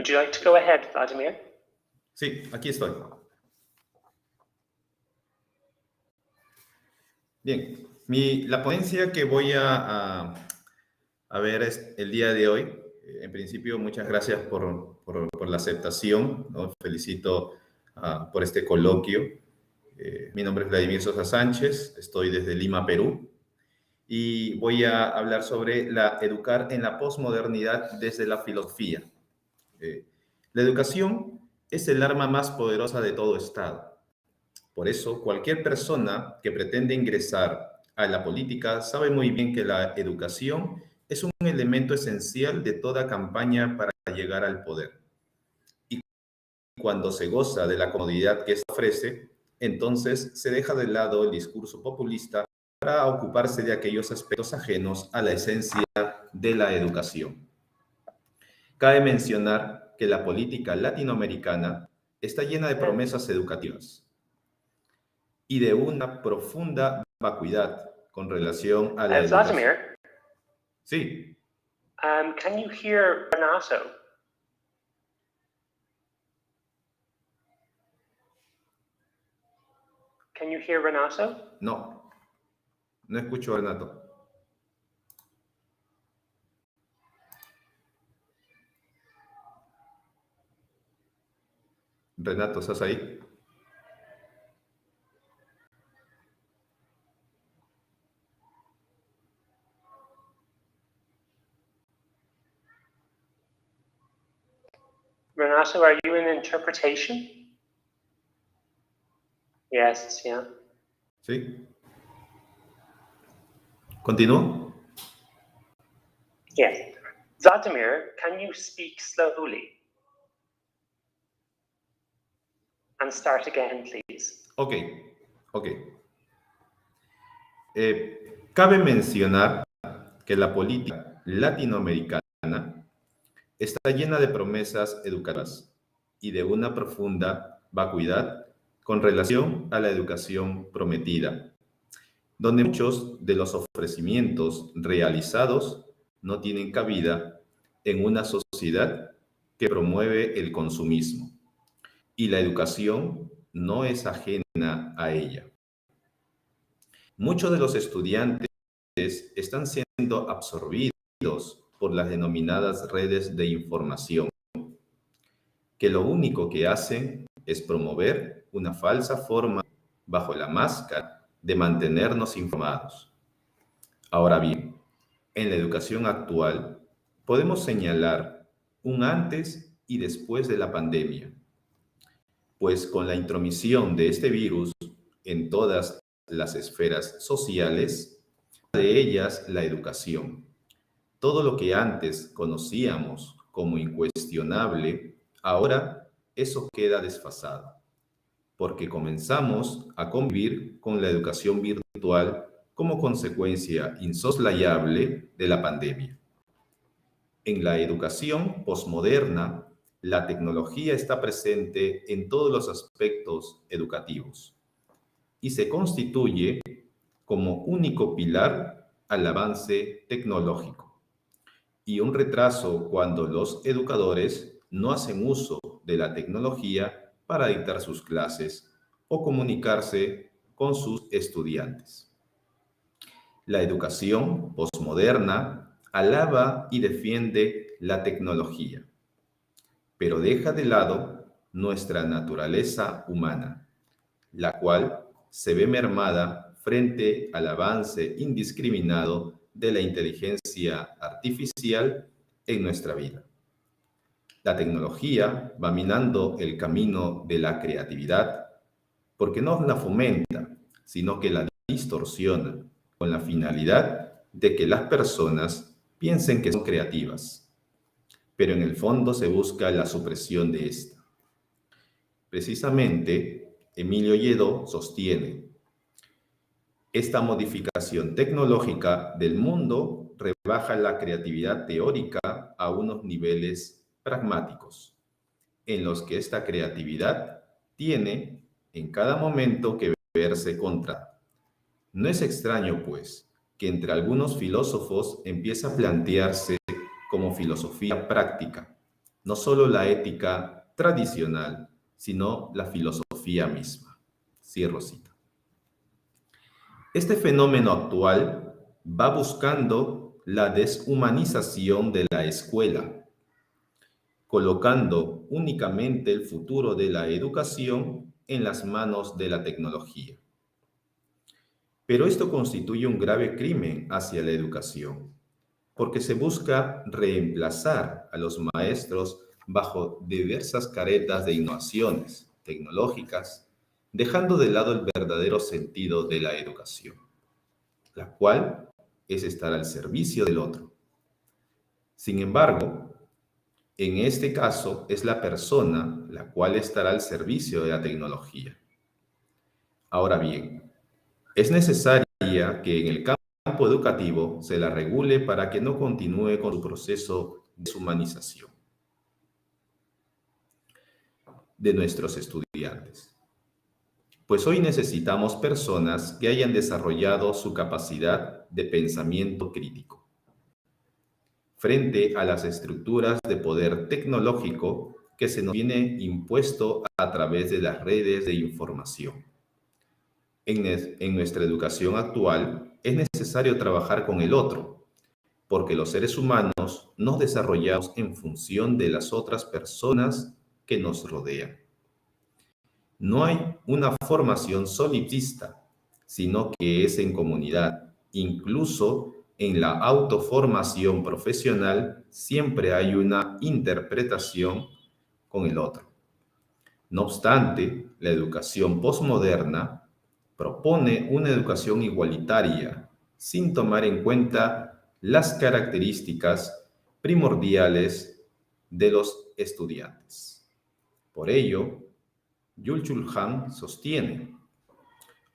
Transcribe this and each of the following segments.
Would you like to go ahead, Vladimir? Sí, aquí estoy. Bien, la ponencia que voy a ver el día de hoy, en principio, muchas gracias por la aceptación, ¿no? Felicito por este coloquio. Mi nombre es Vladimir Sosa Sánchez, estoy desde Lima, Perú, y voy a hablar sobre educar en la posmodernidad desde la filosofía. La educación es el arma más poderosa de todo Estado. Por eso, cualquier persona que pretende ingresar a la política sabe muy bien que la educación es un elemento esencial de toda campaña para llegar al poder. Y cuando se goza de la comodidad que esto ofrece, entonces se deja de lado el discurso populista para ocuparse de aquellos aspectos ajenos a la esencia de la educación. Cabe mencionar que la política latinoamericana está llena de promesas educativas y de una profunda vacuidad con relación a la educación. Vladimir? Sí. Can you hear Renato? Can you hear Renato? No escucho a Renato. Renato, ¿estás ahí? Renato, are you in interpretation? Yes, yeah. Sí. ¿Continúo? Yes. Vladimir, can you speak slowly? And start again, please. Ok. Cabe mencionar que la política latinoamericana está llena de promesas educativas y de una profunda vacuidad con relación a la educación prometida, donde muchos de los ofrecimientos realizados no tienen cabida en una sociedad que promueve el consumismo, y la educación no es ajena a ella. Muchos de los estudiantes están siendo absorbidos por las denominadas redes de información, que lo único que hacen es promover una falsa forma bajo la máscara de mantenernos informados. Ahora bien, en la educación actual podemos señalar un antes y después de la pandemia, pues con la intromisión de este virus en todas las esferas sociales, una de ellas la educación. Todo lo que antes conocíamos como incuestionable, ahora eso queda desfasado, porque comenzamos a convivir con la educación virtual como consecuencia insoslayable de la pandemia. En la educación posmoderna, la tecnología está presente en todos los aspectos educativos y se constituye como único pilar al avance tecnológico, y un retraso cuando los educadores no hacen uso de la tecnología para dictar sus clases o comunicarse con sus estudiantes. La educación posmoderna alaba y defiende la tecnología, pero deja de lado nuestra naturaleza humana, la cual se ve mermada frente al avance indiscriminado de la inteligencia artificial en nuestra vida. La tecnología va minando el camino de la creatividad porque no la fomenta, sino que la distorsiona con la finalidad de que las personas piensen que son creativas, pero en el fondo se busca la supresión de esta. Precisamente, Emilio Lledó sostiene: esta modificación tecnológica del mundo rebaja la creatividad teórica a unos niveles pragmáticos, en los que esta creatividad tiene en cada momento que verse contra. No es extraño, pues, que entre algunos filósofos empieza a plantearse como filosofía práctica, no solo la ética tradicional, sino la filosofía misma. Cierro cita. Este fenómeno actual va buscando la deshumanización de la escuela, colocando únicamente el futuro de la educación en las manos de la tecnología. Pero esto constituye un grave crimen hacia la educación, porque se busca reemplazar a los maestros bajo diversas caretas de innovaciones tecnológicas, dejando de lado el verdadero sentido de la educación, la cual es estar al servicio del otro. Sin embargo, en este caso es la persona la cual estará al servicio de la tecnología. Ahora bien, es necesaria que en el campo educativo se la regule para que no continúe con su proceso de deshumanización de nuestros estudiantes. Pues hoy necesitamos personas que hayan desarrollado su capacidad de pensamiento crítico frente a las estructuras de poder tecnológico que se nos viene impuesto a través de las redes de información. En nuestra educación actual es necesario trabajar con el otro, porque los seres humanos nos desarrollamos en función de las otras personas que nos rodean. No hay una formación solipsista, sino que es en comunidad. Incluso en la autoformación profesional siempre hay una interpretación con el otro. No obstante, la educación posmoderna propone una educación igualitaria, sin tomar en cuenta las características primordiales de los estudiantes. Por ello, Yul Han sostiene,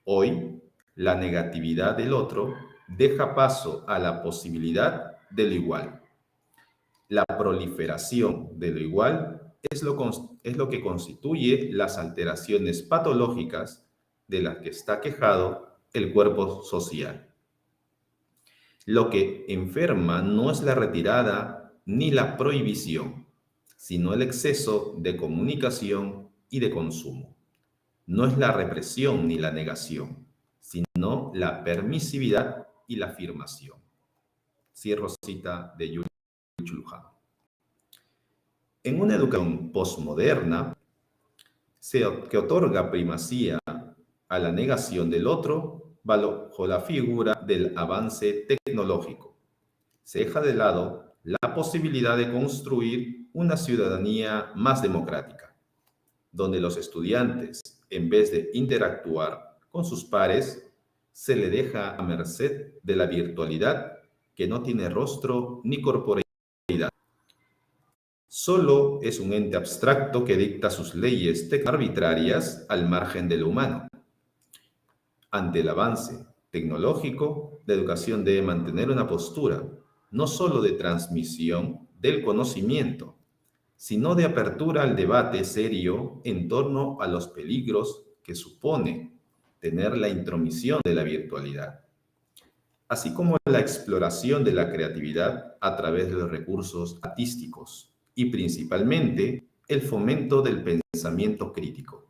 hoy la negatividad del otro deja paso a la posibilidad de lo igual. La proliferación de lo igual es lo que constituye las alteraciones patológicas de las que está quejado el cuerpo social. Lo que enferma no es la retirada ni la prohibición, sino el exceso de comunicación y de consumo. No es la represión ni la negación, sino la permisividad y la afirmación. Cierro cita de Yul Han. En una educación posmoderna, que otorga primacía a la negación del otro bajo la figura del avance tecnológico, se deja de lado la posibilidad de construir una ciudadanía más democrática, donde los estudiantes, en vez de interactuar con sus pares, se le deja a merced de la virtualidad que no tiene rostro ni corporeidad. Solo es un ente abstracto que dicta sus leyes arbitrarias al margen de lo humano. Ante el avance tecnológico, la educación debe mantener una postura no solo de transmisión del conocimiento, sino de apertura al debate serio en torno a los peligros que supone tener la intromisión de la virtualidad, así como la exploración de la creatividad a través de los recursos artísticos y principalmente el fomento del pensamiento crítico,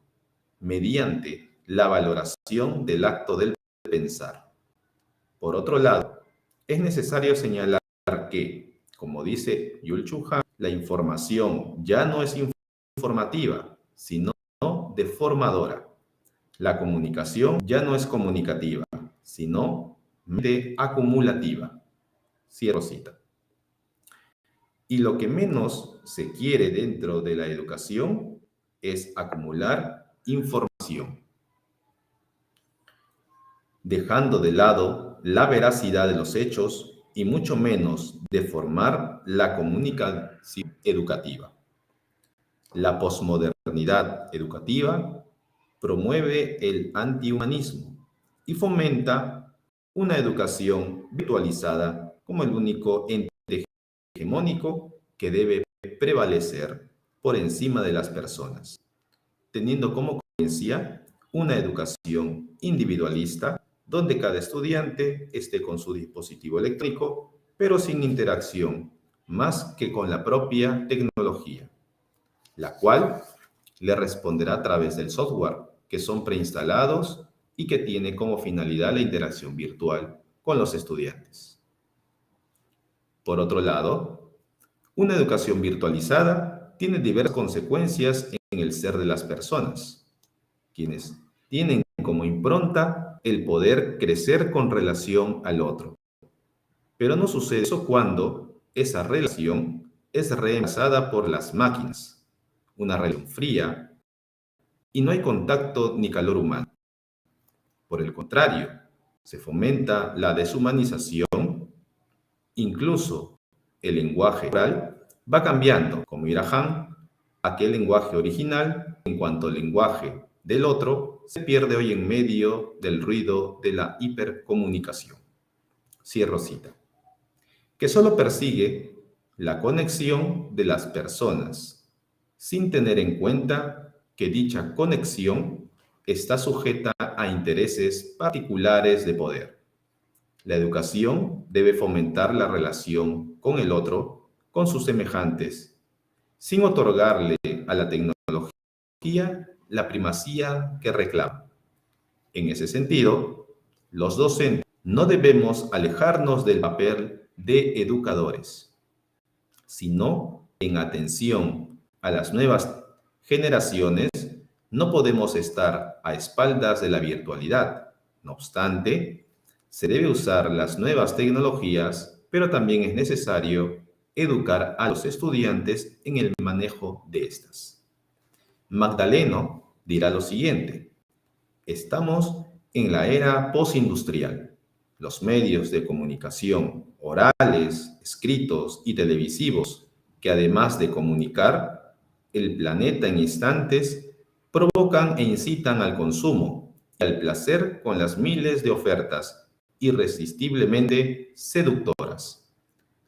mediante la valoración del acto del pensar. Por otro lado, es necesario señalar que, como dice Yul Han, la información ya no es informativa, sino deformadora. La comunicación ya no es comunicativa, sino acumulativa. Cierro cita. Y lo que menos se quiere dentro de la educación es acumular información, dejando de lado la veracidad de los hechos y mucho menos deformar la comunicación educativa. La posmodernidad educativa promueve el antihumanismo y fomenta una educación virtualizada como el único ente hegemónico que debe prevalecer por encima de las personas, teniendo como consecuencia una educación individualista donde cada estudiante esté con su dispositivo electrónico, pero sin interacción más que con la propia tecnología, la cual le responderá a través del software, que son preinstalados y que tiene como finalidad la interacción virtual con los estudiantes. Por otro lado, una educación virtualizada tiene diversas consecuencias en el ser de las personas, quienes tienen como impronta el poder crecer con relación al otro. Pero no sucede eso cuando esa relación es reemplazada por las máquinas, una relación fría, y no hay contacto ni calor humano. Por el contrario, se fomenta la deshumanización, incluso el lenguaje oral va cambiando, como dirá Han, aquel lenguaje original, en cuanto el lenguaje del otro se pierde hoy en medio del ruido de la hipercomunicación. Cierro cita. Que solo persigue la conexión de las personas, sin tener en cuenta que dicha conexión está sujeta a intereses particulares de poder. La educación debe fomentar la relación con el otro, con sus semejantes, sin otorgarle a la tecnología la primacía que reclama. En ese sentido, los docentes no debemos alejarnos del papel de educadores, sino en atención a las nuevas generaciones, no podemos estar a espaldas de la virtualidad. No obstante, se debe usar las nuevas tecnologías, pero también es necesario educar a los estudiantes en el manejo de estas. Magdaleno dirá lo siguiente: estamos en la era postindustrial. Los medios de comunicación orales, escritos y televisivos, que además de comunicar el planeta en instantes, provocan e incitan al consumo y al placer con las miles de ofertas irresistiblemente seductoras,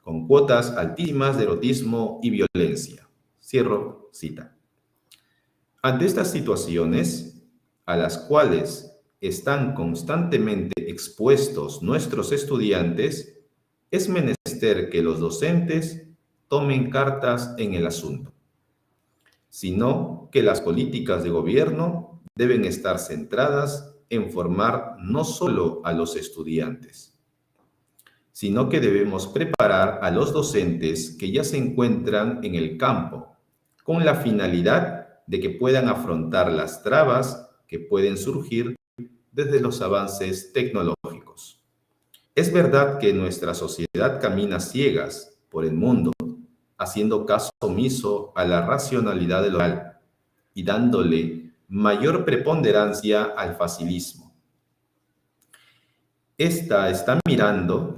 con cuotas altísimas de erotismo y violencia. Cierro cita. Ante estas situaciones, a las cuales están constantemente expuestos nuestros estudiantes, es menester que los docentes tomen cartas en el asunto, sino que las políticas de gobierno deben estar centradas en formar no solo a los estudiantes, sino que debemos preparar a los docentes que ya se encuentran en el campo, con la finalidad de que puedan afrontar las trabas que pueden surgir desde los avances tecnológicos. Es verdad que nuestra sociedad camina ciegas por el mundo, haciendo caso omiso a la racionalidad de lo real y dándole mayor preponderancia al facilismo. Esta está minando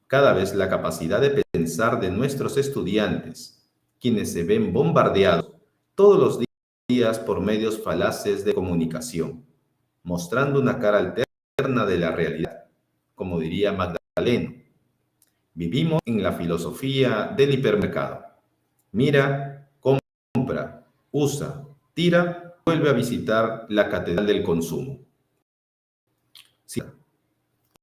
cada vez la capacidad de pensar de nuestros estudiantes, quienes se ven bombardeados todos los días por medios falaces de comunicación, mostrando una cara alterna de la realidad, como diría Magdaleno. Vivimos en la filosofía del hipermercado. Mira, compra, usa, tira, vuelve a visitar la catedral del consumo. Sí.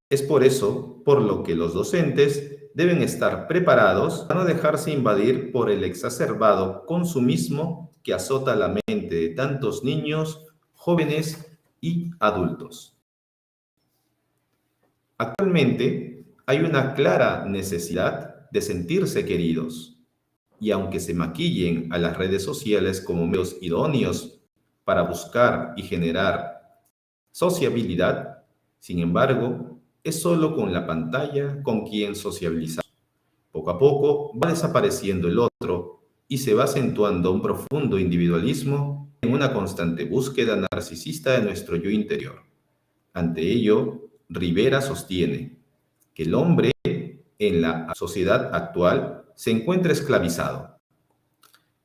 Es por eso por lo que los docentes deben estar preparados para no dejarse invadir por el exacerbado consumismo que azota la mente de tantos niños, jóvenes y adultos. Actualmente hay una clara necesidad de sentirse queridos, y aunque se maquillen a las redes sociales como medios idóneos para buscar y generar sociabilidad, sin embargo, es solo con la pantalla con quien sociabilizar. Poco a poco va desapareciendo el otro y se va acentuando un profundo individualismo en una constante búsqueda narcisista de nuestro yo interior. Ante ello, Rivera sostiene que el hombre en la sociedad actual se encuentra esclavizado,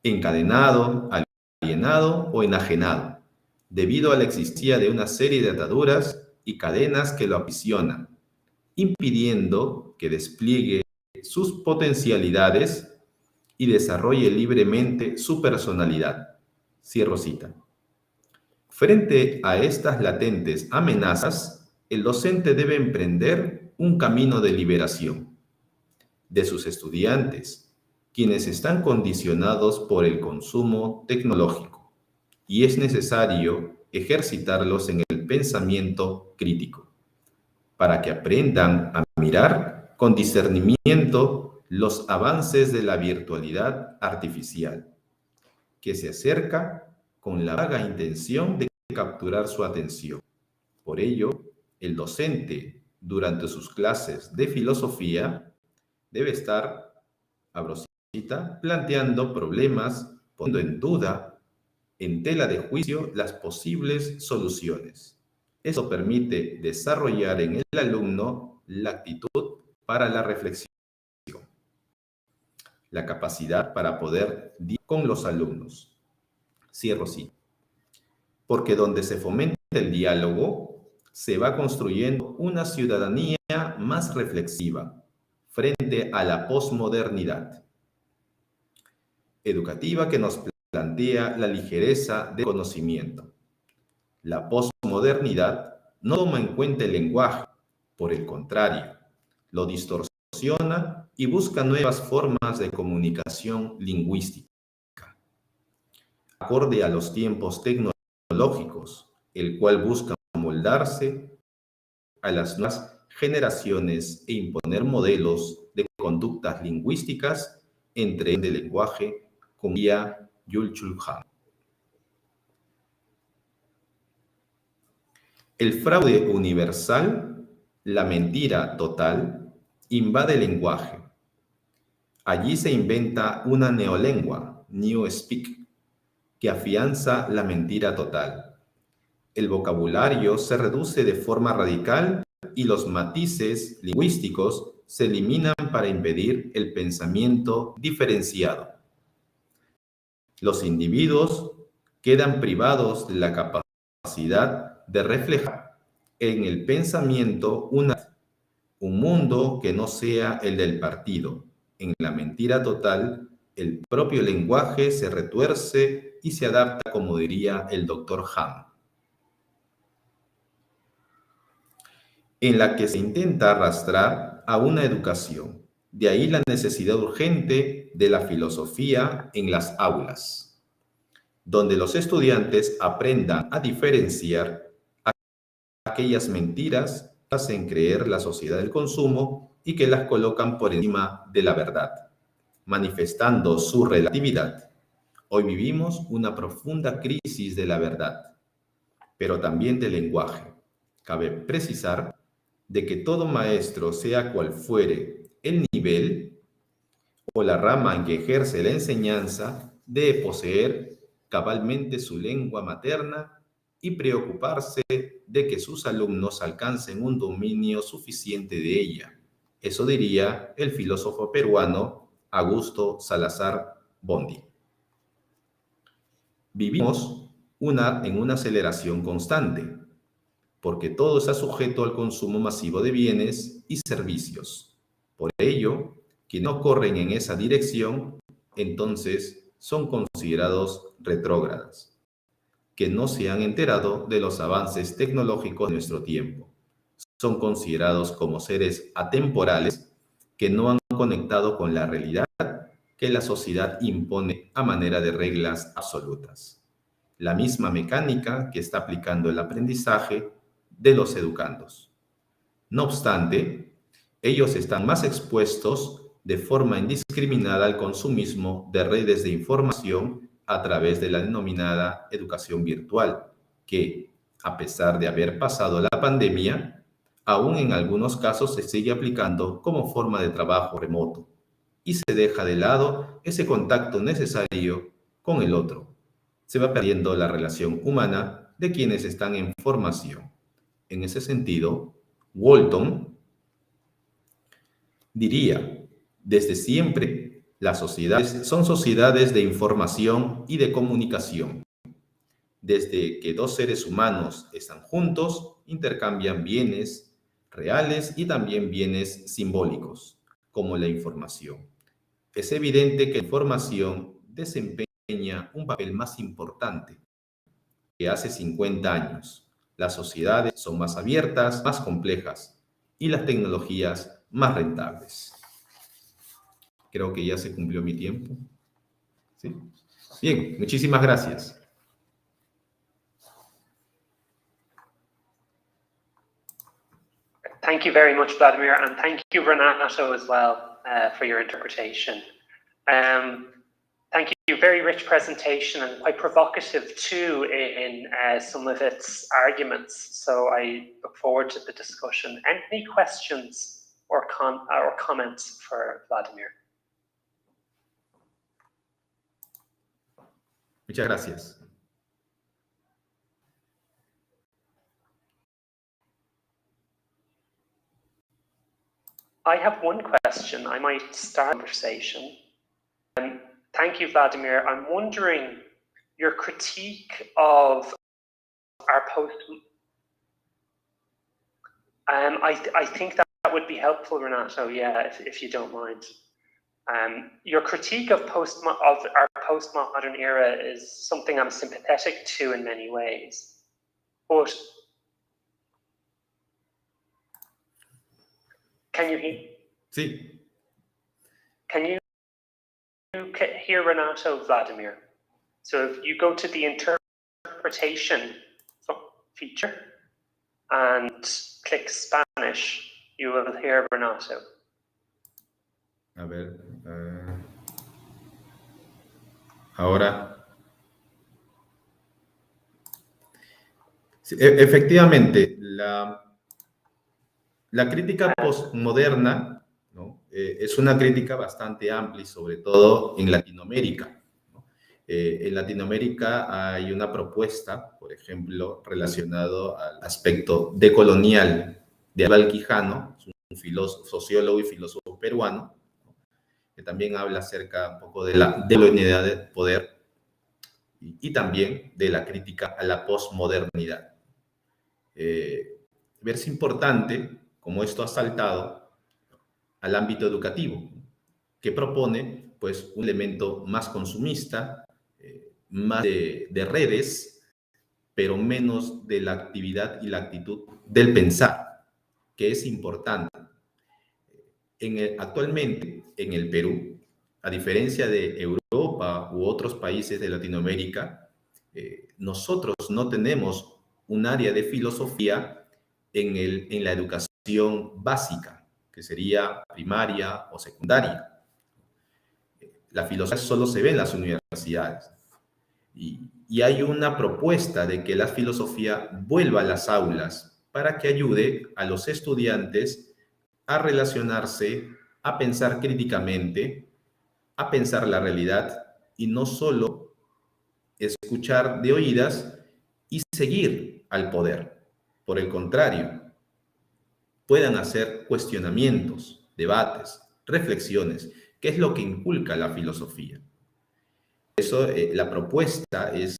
encadenado, alienado o enajenado, debido a la existencia de una serie de ataduras y cadenas que lo aprisionan, impidiendo que despliegue sus potencialidades y desarrolle libremente su personalidad. Cierro cita. Frente a estas latentes amenazas, el docente debe emprender un camino de liberación. de sus estudiantes, quienes están condicionados por el consumo tecnológico, y es necesario ejercitarlos en el pensamiento crítico, para que aprendan a mirar con discernimiento los avances de la virtualidad artificial, que se acerca con la vaga intención de capturar su atención. Por ello, el docente, durante sus clases de filosofía, debe estar, abro cita, planteando problemas, poniendo en duda, en tela de juicio, las posibles soluciones. Eso permite desarrollar en el alumno la actitud para la reflexión, la capacidad para poder dialogar con los alumnos. Cierro cita. Porque donde se fomenta el diálogo, se va construyendo una ciudadanía más reflexiva frente a la posmodernidad educativa que nos plantea la ligereza del conocimiento. La posmodernidad no toma en cuenta el lenguaje, por el contrario, lo distorsiona y busca nuevas formas de comunicación lingüística, acorde a los tiempos tecnológicos, el cual busca moldarse a las nuevas generaciones e imponer modelos de conductas lingüísticas entre el lenguaje, como diría Jules Han. El fraude universal, la mentira total, invade el lenguaje. Allí se inventa una neolengua, New Speak, que afianza la mentira total. El vocabulario se reduce de forma radical y los matices lingüísticos se eliminan para impedir el pensamiento diferenciado. Los individuos quedan privados de la capacidad de reflejar en el pensamiento un mundo que no sea el del partido. En la mentira total, el propio lenguaje se retuerce y se adapta, como diría el doctor Han, en la que se intenta arrastrar a una educación. De ahí la necesidad urgente de la filosofía en las aulas, donde los estudiantes aprendan a diferenciar aquellas mentiras que hacen creer la sociedad del consumo y que las colocan por encima de la verdad, manifestando su relatividad. Hoy vivimos una profunda crisis de la verdad, pero también del lenguaje. Cabe precisar de que todo maestro, sea cual fuere el nivel o la rama en que ejerce la enseñanza, debe poseer cabalmente su lengua materna y preocuparse de que sus alumnos alcancen un dominio suficiente de ella. Eso diría el filósofo peruano Augusto Salazar Bondy. Vivimos en una aceleración constante, porque todo está sujeto al consumo masivo de bienes y servicios. Por ello, quienes no corren en esa dirección, entonces son considerados retrógradas, que no se han enterado de los avances tecnológicos de nuestro tiempo. Son considerados como seres atemporales que no han conectado con la realidad que la sociedad impone a manera de reglas absolutas. La misma mecánica que está aplicando el aprendizaje de los educandos. No obstante, ellos están más expuestos de forma indiscriminada al consumismo de redes de información a través de la denominada educación virtual, que, a pesar de haber pasado la pandemia, aún en algunos casos se sigue aplicando como forma de trabajo remoto y se deja de lado ese contacto necesario con el otro. Se va perdiendo la relación humana de quienes están en formación. En ese sentido, Walton diría, desde siempre, las sociedades son sociedades de información y de comunicación. Desde que dos seres humanos están juntos, intercambian bienes reales y también bienes simbólicos, como la información. Es evidente que la información desempeña un papel más importante que hace 50 años. Las sociedades son más abiertas, más complejas y las tecnologías más rentables. Creo que ya se cumplió mi tiempo. ¿Sí? Bien, muchísimas gracias. Thank you very much, Vladimir, and thank you, Renato, as well, for your interpretation. Thank you. Very rich presentation and quite provocative too in some of its arguments. So I look forward to the discussion. Any questions or comments for Vladimir? Muchas gracias. I have one question. I might start the conversation. Thank you, Vladimir. I'm wondering your critique of our post. I think that would be helpful, Renato. Yeah, if you don't mind. Your critique of our postmodern era is something I'm sympathetic to in many ways, but can you hear? Sí. Can you hear Renato, Vladimir? So if you go to the interpretation feature and click Spanish, you will hear Renato. A ver. Ahora. Sí, efectivamente, la crítica postmoderna, ¿no? Es una crítica bastante amplia, sobre todo en Latinoamérica, ¿no? En Latinoamérica hay una propuesta, por ejemplo, relacionado al aspecto decolonial de Aníbal Quijano, un sociólogo y filósofo peruano, ¿no? Que también habla acerca un poco de la decolonialidad del poder y también de la crítica a la posmodernidad. Verse importante como esto ha saltado al ámbito educativo, que propone pues, un elemento más consumista, más de redes, pero menos de la actividad y la actitud del pensar, que es importante. Actualmente, en el Perú, a diferencia de Europa u otros países de Latinoamérica, nosotros no tenemos un área de filosofía en la educación básica, que sería primaria o secundaria. La filosofía solo se ve en las universidades. Y hay una propuesta de que la filosofía vuelva a las aulas para que ayude a los estudiantes a relacionarse, a pensar críticamente, a pensar la realidad y no solo escuchar de oídas y seguir al poder. Por el contrario, puedan hacer cuestionamientos, debates, reflexiones, que es lo que inculca la filosofía. Por eso la propuesta es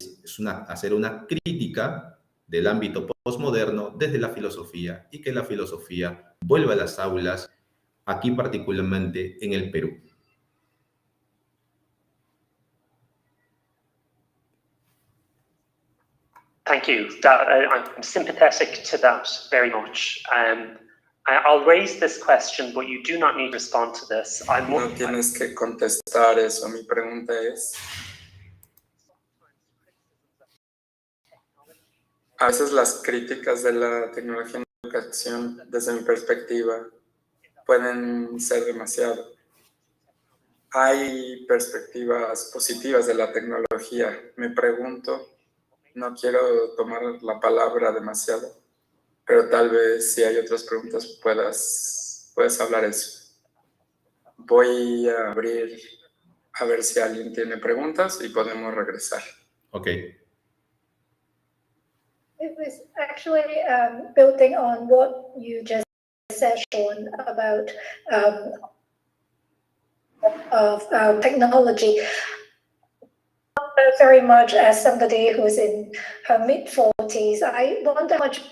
hacer una crítica del ámbito postmoderno desde la filosofía y que la filosofía vuelva a las aulas, aquí particularmente en el Perú. Thank you. I'm sympathetic to that very much. I'll raise this question, but you do not need to respond to this. No tienes que contestar eso. Mi pregunta es, a veces las críticas de la tecnología en la educación, desde mi perspectiva, pueden ser demasiado. Hay perspectivas positivas de la tecnología. Me pregunto, no quiero tomar la palabra demasiado, pero tal vez si hay otras preguntas puedes hablar eso. Voy a abrir a ver si alguien tiene preguntas y podemos regresar. Okay. It was actually building on what you just said, Sean, about of technology. Very much as somebody who's in her mid-40s, I wonder how much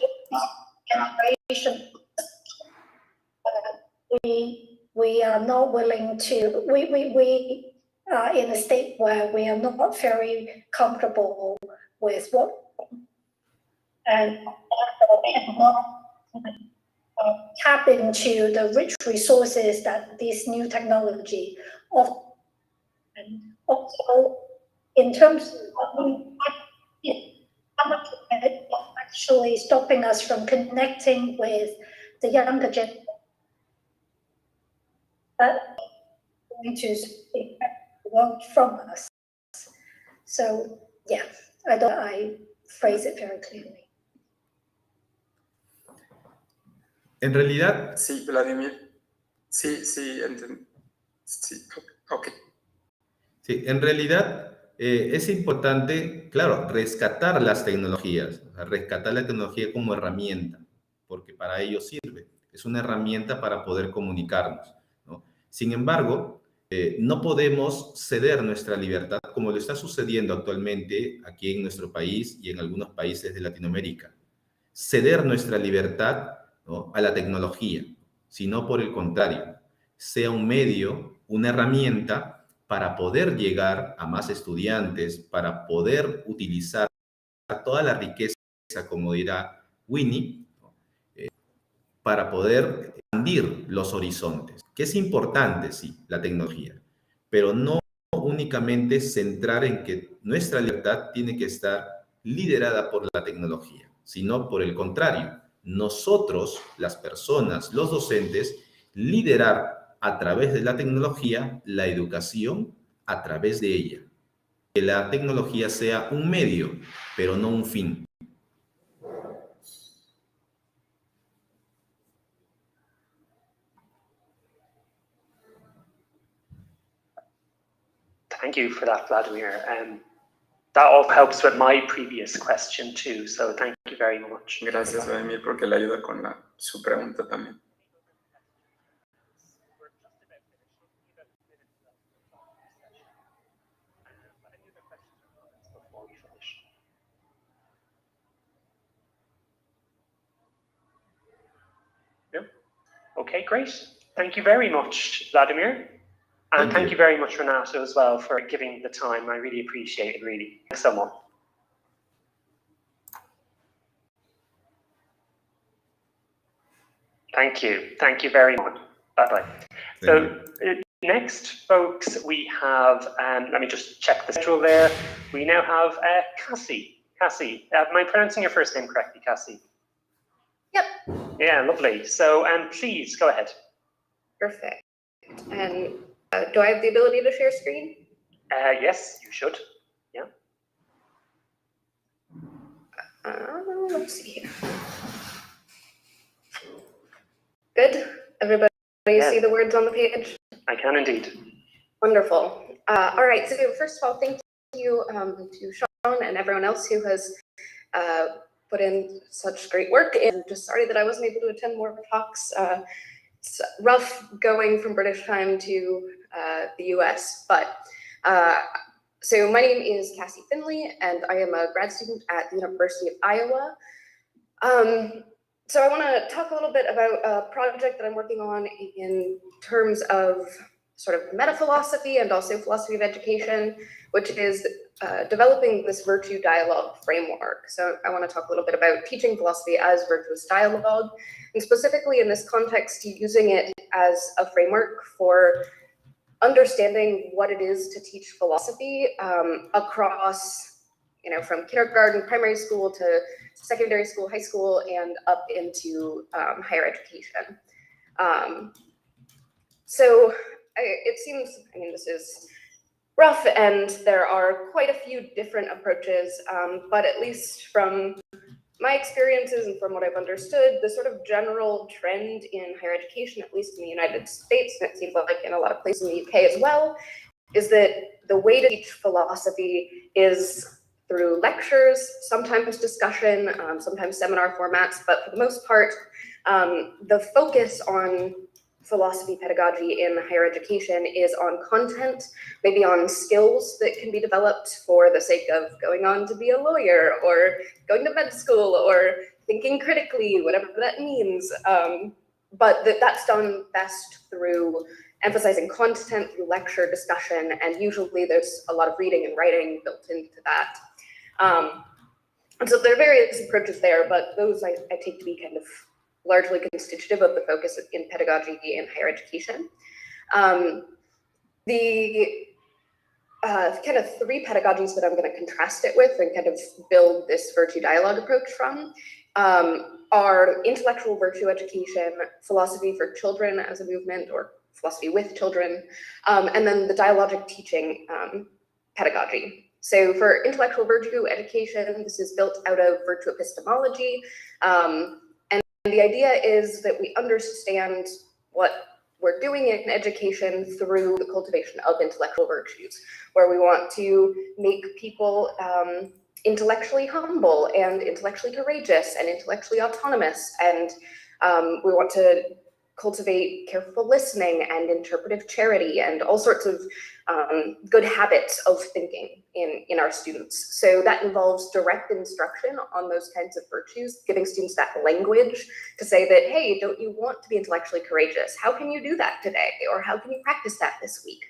generation we are not willing to, we are in a state where we are not very comfortable with what and tap into the rich resources that this new technology of, and also in terms of how much of it is actually stopping us from connecting with the younger generation that going to want from us. So yeah, I thought I phrase it very clearly. En realidad, Sí, Vladimir. Sí, entendí. Sí, ok. sí, en realidad es importante, claro, rescatar las tecnologías, o sea, rescatar la tecnología como herramienta, porque para ello sirve. Es una herramienta para poder comunicarnos, ¿no? Sin embargo, no podemos ceder nuestra libertad, como lo está sucediendo actualmente aquí en nuestro país y en algunos países de Latinoamérica. Ceder nuestra libertad, ¿no?, a la tecnología, sino por el contrario, sea un medio, una herramienta para poder llegar a más estudiantes, para poder utilizar toda la riqueza, como dirá Winnie, ¿no?, para poder expandir los horizontes, que es importante, sí, la tecnología, pero no únicamente centrar en que nuestra libertad tiene que estar liderada por la tecnología, sino por el contrario, nosotros, las personas, los docentes, liderar a través de la tecnología la educación a través de ella. Que la tecnología sea un medio, pero no un fin. Thank you for that, Vladimir. That all helps with my previous question too, so thank you very much. Gracias, Vladimir, porque le ayuda con su pregunta también. Okay, great. Thank you very much, Vladimir. And thank you very much, Renato, as well, for giving the time. I really appreciate it, really. Thanks so much. Thank you. Thank you very much. Bye-bye. So next, folks, we have, let me just check the schedule there. We now have Cassie. Cassie, am I pronouncing your first name correctly, Cassie? Yep. Yeah, lovely. So please, go ahead. Perfect. And do I have the ability to share screen? Yes, you should. Yeah. Let's see here. Good. Everybody see the words on the page? I can indeed. Wonderful. All right. So first of all, thank you to Sean and everyone else who has put in such great work. And just sorry that I wasn't able to attend more talks. It's rough going from British time to the US, but so my name is Cassie Finley, and I am a grad student at the University of Iowa. So I want to talk a little bit about a project that I'm working on in terms of sort of meta-philosophy and also philosophy of education, which is developing this virtue dialogue framework. So I want to talk a little bit about teaching philosophy as virtuous dialogue, and specifically in this context, using it as a framework for understanding what it is to teach philosophy across, from kindergarten, primary school to secondary school, high school, and up into higher education. So it seems, this is rough and there are quite a few different approaches, but at least from my experiences and from what I've understood, the sort of general trend in higher education, at least in the United States, and it seems like in a lot of places in the UK as well, is that the way to teach philosophy is through lectures, sometimes discussion, sometimes seminar formats, but for the most part, the focus on philosophy pedagogy in higher education is on content, maybe on skills that can be developed for the sake of going on to be a lawyer or going to med school or thinking critically, whatever that means. But that's done best through emphasizing content through lecture discussion, and usually there's a lot of reading and writing built into that. And so there are various approaches there, but those I take to be kind of largely constitutive of the focus in pedagogy in higher education. The kind of three pedagogies that I'm going to contrast it with and kind of build this virtue dialogue approach from are intellectual virtue education, philosophy for children as a movement, or philosophy with children, and then the dialogic teaching pedagogy. So for intellectual virtue education, this is built out of virtue epistemology. And the idea is that we understand what we're doing in education through the cultivation of intellectual virtues, where we want to make people intellectually humble and intellectually courageous and intellectually autonomous. And we want to cultivate careful listening and interpretive charity and all sorts of good habits of thinking in our students. So that involves direct instruction on those kinds of virtues, giving students that language to say that, hey, don't you want to be intellectually courageous? How can you do that today? Or how can you practice that this week?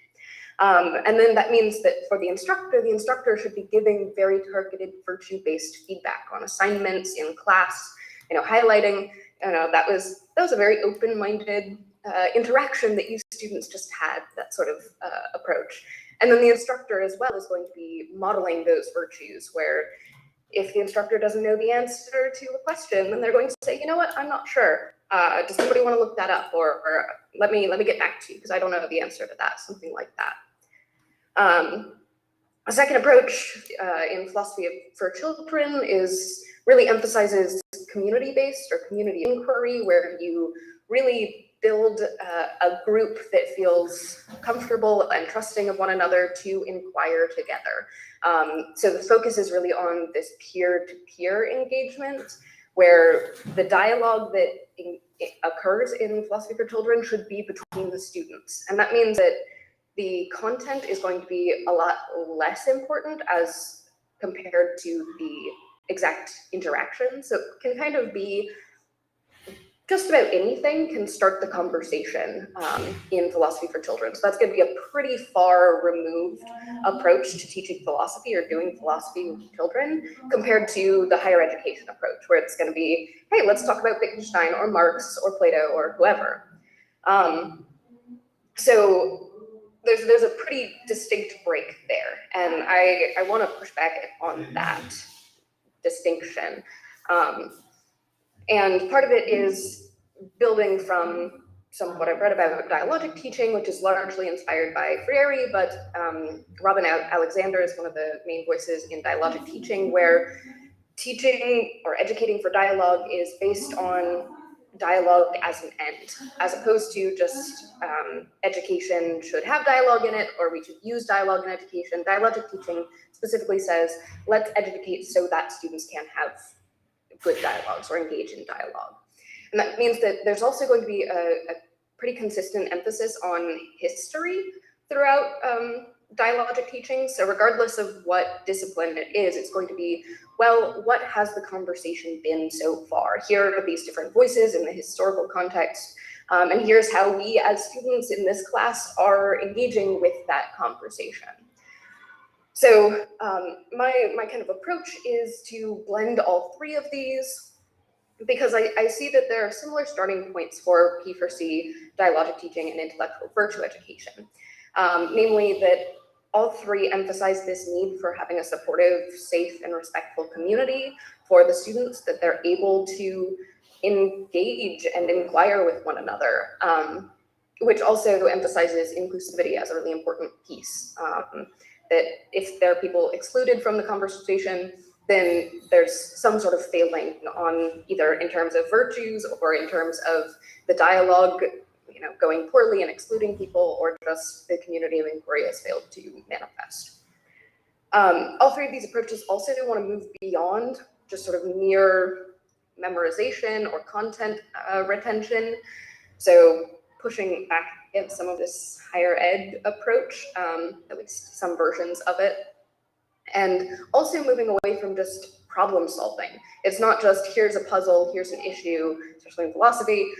And then that means that for the instructor should be giving very targeted virtue-based feedback on assignments in class, highlighting, that was a very open-minded interaction that you students just had, that sort of approach. And then the instructor as well is going to be modeling those virtues, where if the instructor doesn't know the answer to a question, then they're going to say, you know what, I'm not sure. Does somebody want to look that up? Or let me get back to you because I don't know the answer to that, something like that. A second approach in philosophy for children really emphasizes community-based or community inquiry, where you really build a group that feels comfortable and trusting of one another to inquire together. So the focus is really on this peer-to-peer engagement, where the dialogue that occurs in philosophy for children should be between the students. And that means that the content is going to be a lot less important as compared to the exact interaction. So it can kind of be just about anything can start the conversation in philosophy for children. So that's going to be a pretty far removed approach to teaching philosophy or doing philosophy with children compared to the higher education approach, where it's going to be, hey, let's talk about Wittgenstein or Marx or Plato or whoever. So there's a pretty distinct break there, and I want to push back on that distinction. And part of it is building from some of what I've read about dialogic teaching, which is largely inspired by Freire, but Robin Alexander is one of the main voices in dialogic teaching, where teaching or educating for dialogue is based on dialogue as an end, as opposed to just education should have dialogue in it, or we should use dialogue in education. Dialogic teaching specifically says, let's educate so that students can have good dialogues or engage in dialogue. And that means that there's also going to be a pretty consistent emphasis on history throughout dialogic teaching. So regardless of what discipline it is, it's going to be, well, what has the conversation been so far? Here are these different voices in the historical context, and here's how we as students in this class are engaging with that conversation. So my kind of approach is to blend all three of these, because I see that there are similar starting points for P4C, dialogic teaching, and intellectual virtue education. Namely that all three emphasize this need for having a supportive, safe, and respectful community for the students, that they're able to engage and inquire with one another, which also emphasizes inclusivity as a really important piece. That if there are people excluded from the conversation, then there's some sort of failing on either in terms of virtues or in terms of the dialogue, going poorly and excluding people, or just the community of inquiry has failed to manifest. All three of these approaches also want to move beyond just sort of mere memorization or content retention. So pushing back against some of this higher ed approach, at least some versions of it. And also moving away from just problem solving. It's not just here's a puzzle, here's an issue, especially in philosophy,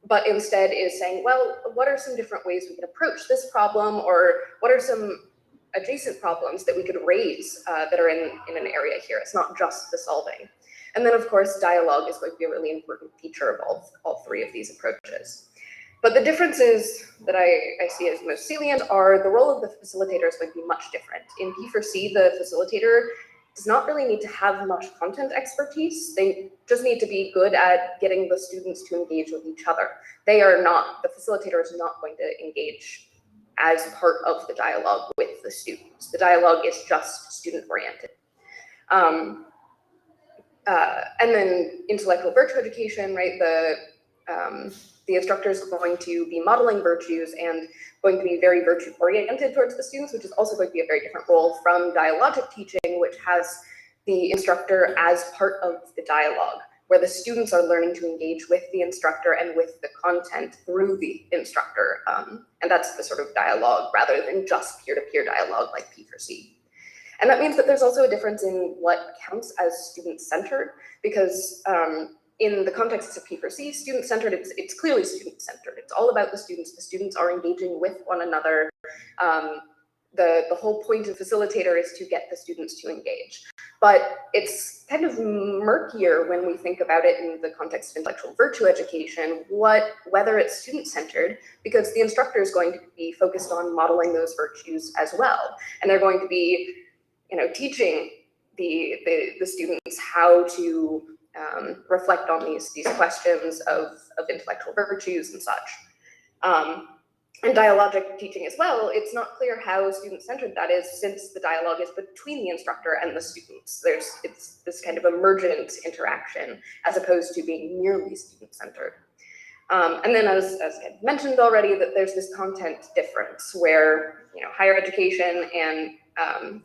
but instead is saying, well, what are some different ways we can approach this problem, or what are some adjacent problems that we could raise that are in an area here? It's not just the solving. And then of course, dialogue is going to be a really important feature of all three of these approaches. But the differences that I see as most salient are the role of the facilitator is going to be much different. In P4C, the facilitator does not really need to have much content expertise. They just need to be good at getting the students to engage with each other. The facilitator is not going to engage as part of the dialogue with the students. The dialogue is just student-oriented. And then intellectual virtue education, right? The instructor is going to be modeling virtues and going to be very virtue-oriented towards the students, which is also going to be a very different role from dialogic teaching, which has the instructor as part of the dialogue, where the students are learning to engage with the instructor and with the content through the instructor. And that's the sort of dialogue rather than just peer-to-peer dialogue like P4C. And that means that there's also a difference in what counts as student-centered, because in the context of P4C, student-centered, it's clearly student-centered. It's all about the students. The students are engaging with one another. The whole point of facilitator is to get the students to engage. But it's kind of murkier when we think about it in the context of intellectual virtue education, whether it's student-centered, because the instructor is going to be focused on modeling those virtues as well. And they're going to be, teaching the students how to reflect on these questions of intellectual virtues and such. And dialogic teaching as well, it's not clear how student-centered that is, since the dialogue is between the instructor and the students. It's this kind of emergent interaction as opposed to being merely student-centered. And then as I mentioned already, that there's this content difference where higher education and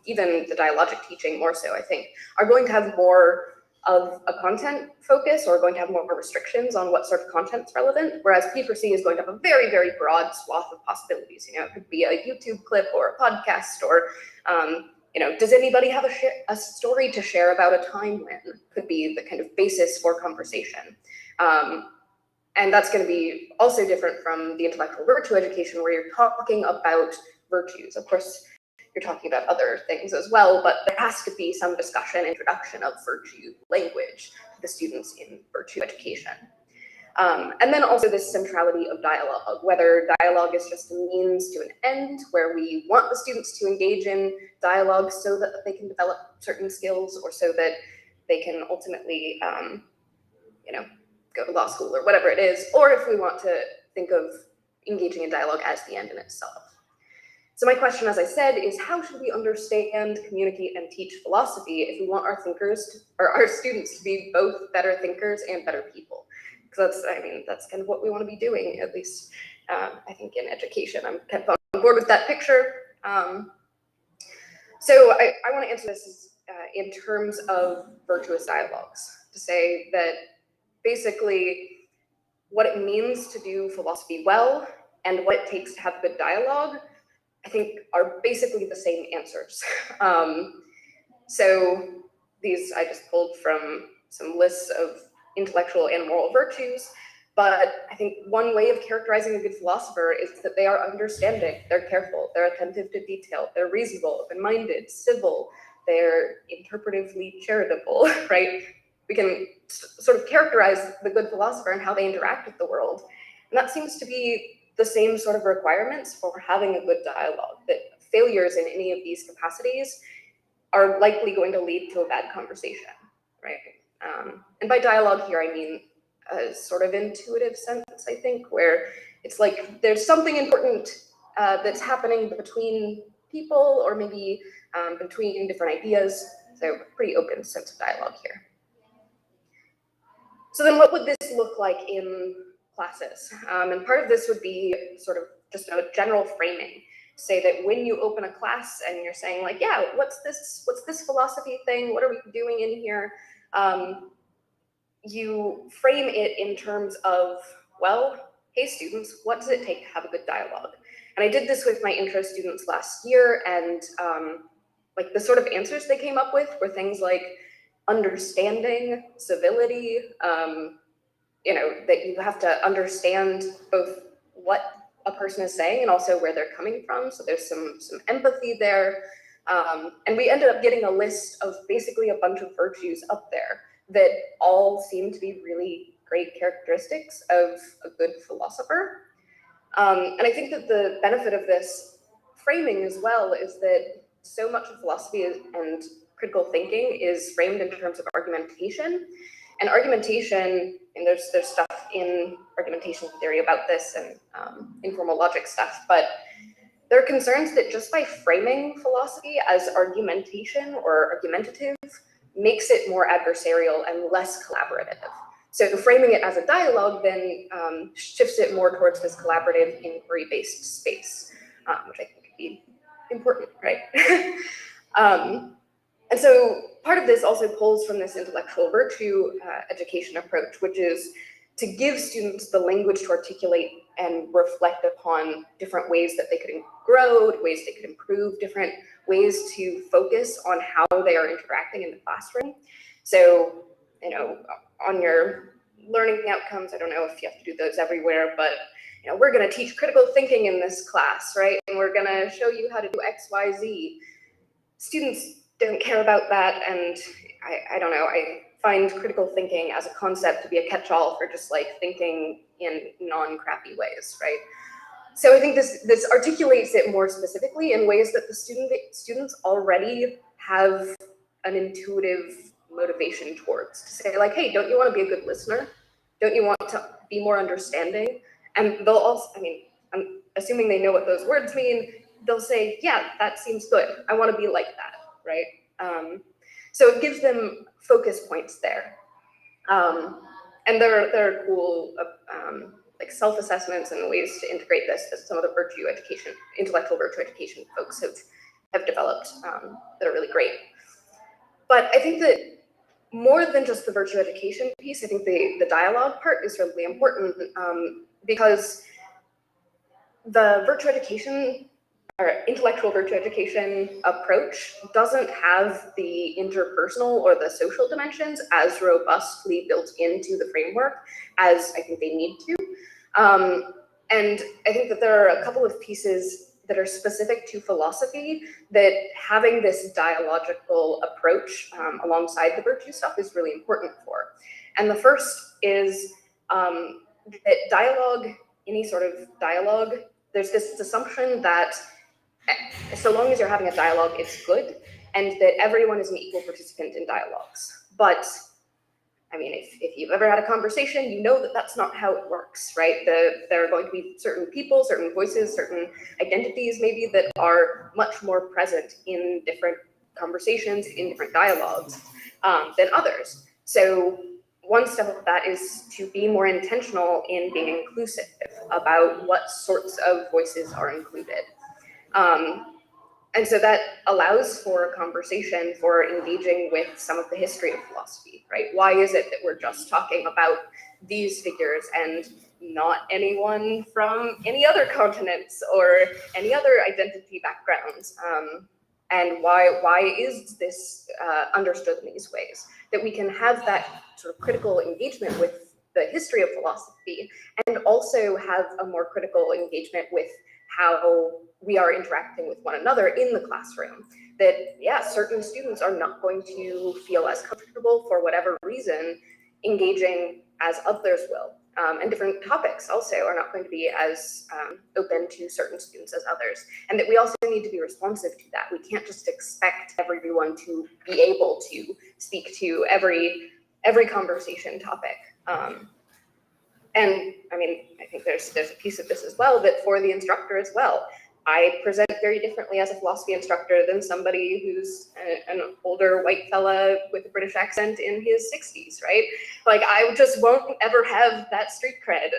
even the dialogic teaching more so, I think, are going to have more of a content focus or going to have more restrictions on what sort of content's relevant, whereas P4C is going to have a very, very broad swath of possibilities. It could be a YouTube clip or a podcast or, does anybody have a story to share about a time when? Could be the kind of basis for conversation. And that's going to be also different from the intellectual virtue education where you're talking about virtues. Of course, you're talking about other things as well, but there has to be some discussion, introduction of virtue language to the students in virtue education. And then also this centrality of dialogue, whether dialogue is just a means to an end, where we want the students to engage in dialogue so that they can develop certain skills or so that they can ultimately, go to law school or whatever it is, or if we want to think of engaging in dialogue as the end in itself. So my question, as I said, is how should we understand, communicate, and teach philosophy if we want our students to be both better thinkers and better people? Because that's kind of what we want to be doing, at least I think in education. I'm kind of on board with that picture. So I want to answer this in terms of virtuous dialogues, to say that basically what it means to do philosophy well and what it takes to have good dialogue, I think, are basically the same answers. So these I just pulled from some lists of intellectual and moral virtues, but I think one way of characterizing a good philosopher is that they are understanding, they're careful, they're attentive to detail, they're reasonable, open-minded, civil, they're interpretively charitable, right? We can sort of characterize the good philosopher and how they interact with the world. And that seems to be the same sort of requirements for having a good dialogue, that failures in any of these capacities are likely going to lead to a bad conversation, right? And by dialogue here, I mean a sort of intuitive sense, I think, where it's like there's something important that's happening between people or maybe between different ideas. So pretty open sense of dialogue here. So then what would this look like in classes? And part of this would be sort of just a general framing. Say that when you open a class and you're saying like, yeah, what's this philosophy thing? What are we doing in here? You frame it in terms of, well, hey students, what does it take to have a good dialogue? And I did this with my intro students last year, and like the sort of answers they came up with were things like understanding, civility, that you have to understand both what a person is saying and also where they're coming from. So there's some empathy there. And we ended up getting a list of basically a bunch of virtues up there that all seem to be really great characteristics of a good philosopher. And I think that the benefit of this framing as well is that so much of philosophy and critical thinking is framed in terms of argumentation. And argumentation, and there's stuff in argumentation theory about this and informal logic stuff, but there are concerns that just by framing philosophy as argumentation or argumentative makes it more adversarial and less collaborative. So framing it as a dialogue then shifts it more towards this collaborative inquiry-based space, which I think could be important, right? And so part of this also pulls from this intellectual virtue education approach, which is to give students the language to articulate and reflect upon different ways that they could grow, ways they could improve, different ways to focus on how they are interacting in the classroom. So, you know, on your learning outcomes, I don't know if you have to do those everywhere, but you know, we're going to teach critical thinking in this class, right? And we're going to show you how to do X, Y, Z. Students don't care about that, and I don't know, I find critical thinking as a concept to be a catch-all for just like thinking in non-crappy ways, right? So I think this articulates it more specifically in ways that the students already have an intuitive motivation towards, to say like, hey, don't you want to be a good listener? Don't you want to be more understanding? And they'll also, I mean, I'm assuming they know what those words mean, they'll say, yeah, that seems good. I want to be like that, right? So it gives them focus points there. And there are cool like self-assessments and ways to integrate this that some of the virtue education, intellectual virtue education folks have developed that are really great. But I think that more than just the virtue education piece, I think the dialogue part is really important because the virtue education or intellectual virtue education approach doesn't have the interpersonal or the social dimensions as robustly built into the framework as I think they need to. And I think that there are a couple of pieces that are specific to philosophy that having this dialogical approach alongside the virtue stuff is really important for. And the first is that dialogue, any sort of dialogue, there's this assumption that so long as you're having a dialogue, it's good, and that everyone is an equal participant in dialogues. But I mean, if you've ever had a conversation, you know that that's not how it works, right? There are going to be certain people, certain voices, certain identities maybe that are much more present in different conversations, in different dialogues than others. So one step of that is to be more intentional in being inclusive about what sorts of voices are included. And so that allows for a conversation for engaging with some of the history of philosophy, right? Why is it that we're just talking about these figures and not anyone from any other continents or any other identity backgrounds? And why is this understood in these ways? That we can have that sort of critical engagement with the history of philosophy and also have a more critical engagement with how we are interacting with one another in the classroom. That, yeah, certain students are not going to feel as comfortable for whatever reason engaging as others will. And different topics also are not going to be as open to certain students as others. And that we also need to be responsive to that. We can't just expect everyone to be able to speak to every conversation topic. And I mean, I think there's a piece of this as well, that for the instructor as well, I present very differently as a philosophy instructor than somebody who's an older white fella with a British accent in his 60s, right? Like, I just won't ever have that street cred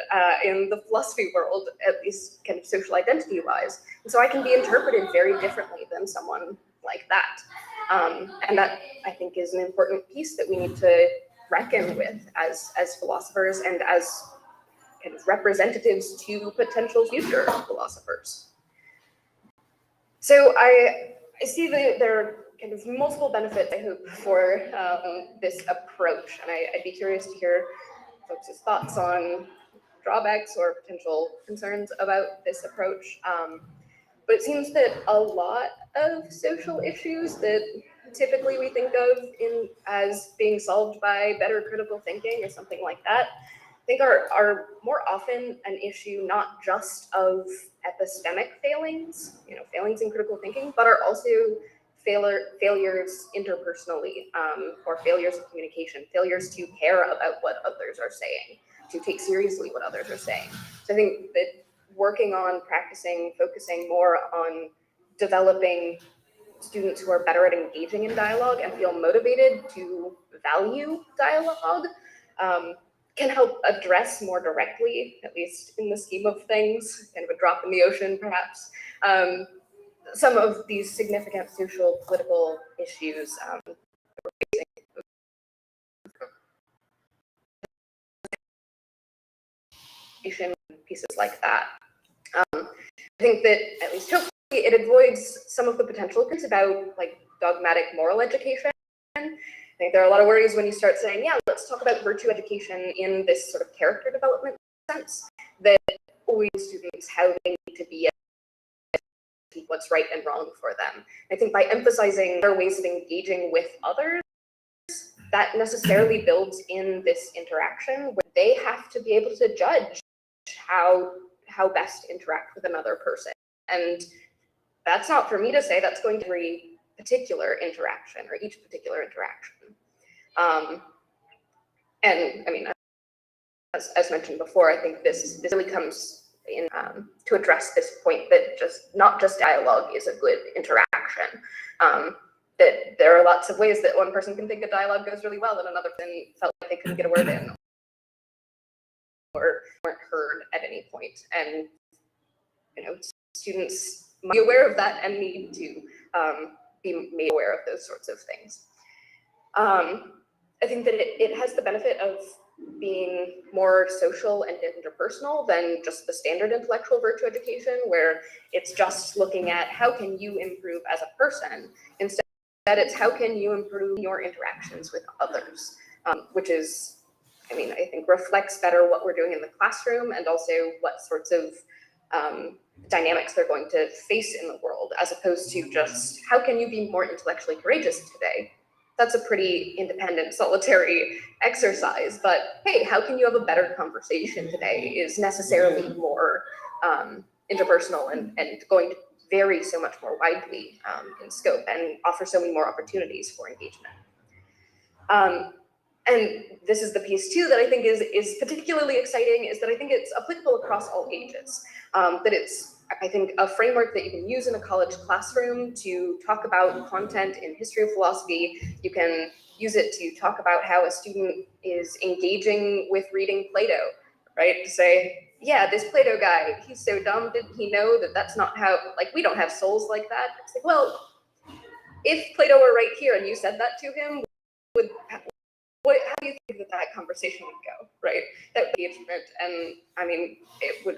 in the philosophy world, at least kind of social identity wise. And so I can be interpreted very differently than someone like that. And that, I think, is an important piece that we need to reckon with as philosophers and as kind of representatives to potential future philosophers. So I see that there are kind of multiple benefits, I hope, for this approach, and I'd be curious to hear folks' thoughts on drawbacks or potential concerns about this approach. But it seems that a lot of social issues that typically we think of as being solved by better critical thinking or something like that, think are more often an issue not just of epistemic failings, failings in critical thinking, but are also failures interpersonally, or failures of communication, failures to care about what others are saying, to take seriously what others are saying. So I think that working on practicing, focusing more on developing students who are better at engaging in dialogue and feel motivated to value dialogue can help address more directly, at least in the scheme of things, kind of a drop in the ocean perhaps, some of these significant social political issues pieces like that. I think that at least hopefully it avoids some of the potential concerns about like dogmatic moral education. I think there are a lot of worries when you start saying, yeah, let's talk about virtue education in this sort of character development sense, that always students how they need to be what's right and wrong for them. I think by emphasizing their ways of engaging with others, that necessarily builds in this interaction where they have to be able to judge how best to interact with another person. And that's not for me to say, that's going to be every particular interaction or each particular interaction. And I mean, as mentioned before, I think this really comes in to address this point that not just dialogue is a good interaction. That there are lots of ways that one person can think a dialogue goes really well and another person felt like they couldn't get a word in or weren't heard at any point. And students might be aware of that and need to be made aware of those sorts of things. I think that it has the benefit of being more social and interpersonal than just the standard intellectual virtue education, where it's just looking at how can you improve as a person. Instead, it's how can you improve your interactions with others, which is, I think reflects better what we're doing in the classroom and also what sorts of dynamics they're going to face in the world, as opposed to just how can you be more intellectually courageous today. That's a pretty independent, solitary exercise, but hey, how can you have a better conversation today is necessarily more interpersonal and going to vary so much more widely in scope and offer so many more opportunities for engagement. And this is the piece too that I think is particularly exciting, is that I think it's applicable across all ages. That it's, I think, a framework that you can use in a college classroom to talk about content in history of philosophy. You can use it to talk about how a student is engaging with reading Plato, right? To say, yeah, this Plato guy, he's so dumb, didn't he know that that's not how, like, we don't have souls like that? It's like, well, if Plato were right here and you said that to him, how do you think that conversation would go, right? That would be engagement, and I mean, it would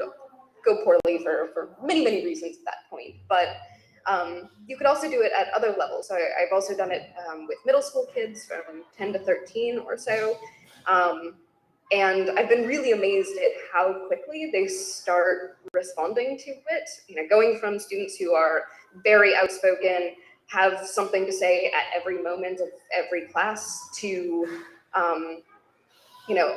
go poorly for many, many reasons at that point. But you could also do it at other levels. So I've also done it with middle school kids from 10 to 13 or so. And I've been really amazed at how quickly they start responding to it. Going from students who are very outspoken, have something to say at every moment of every class, to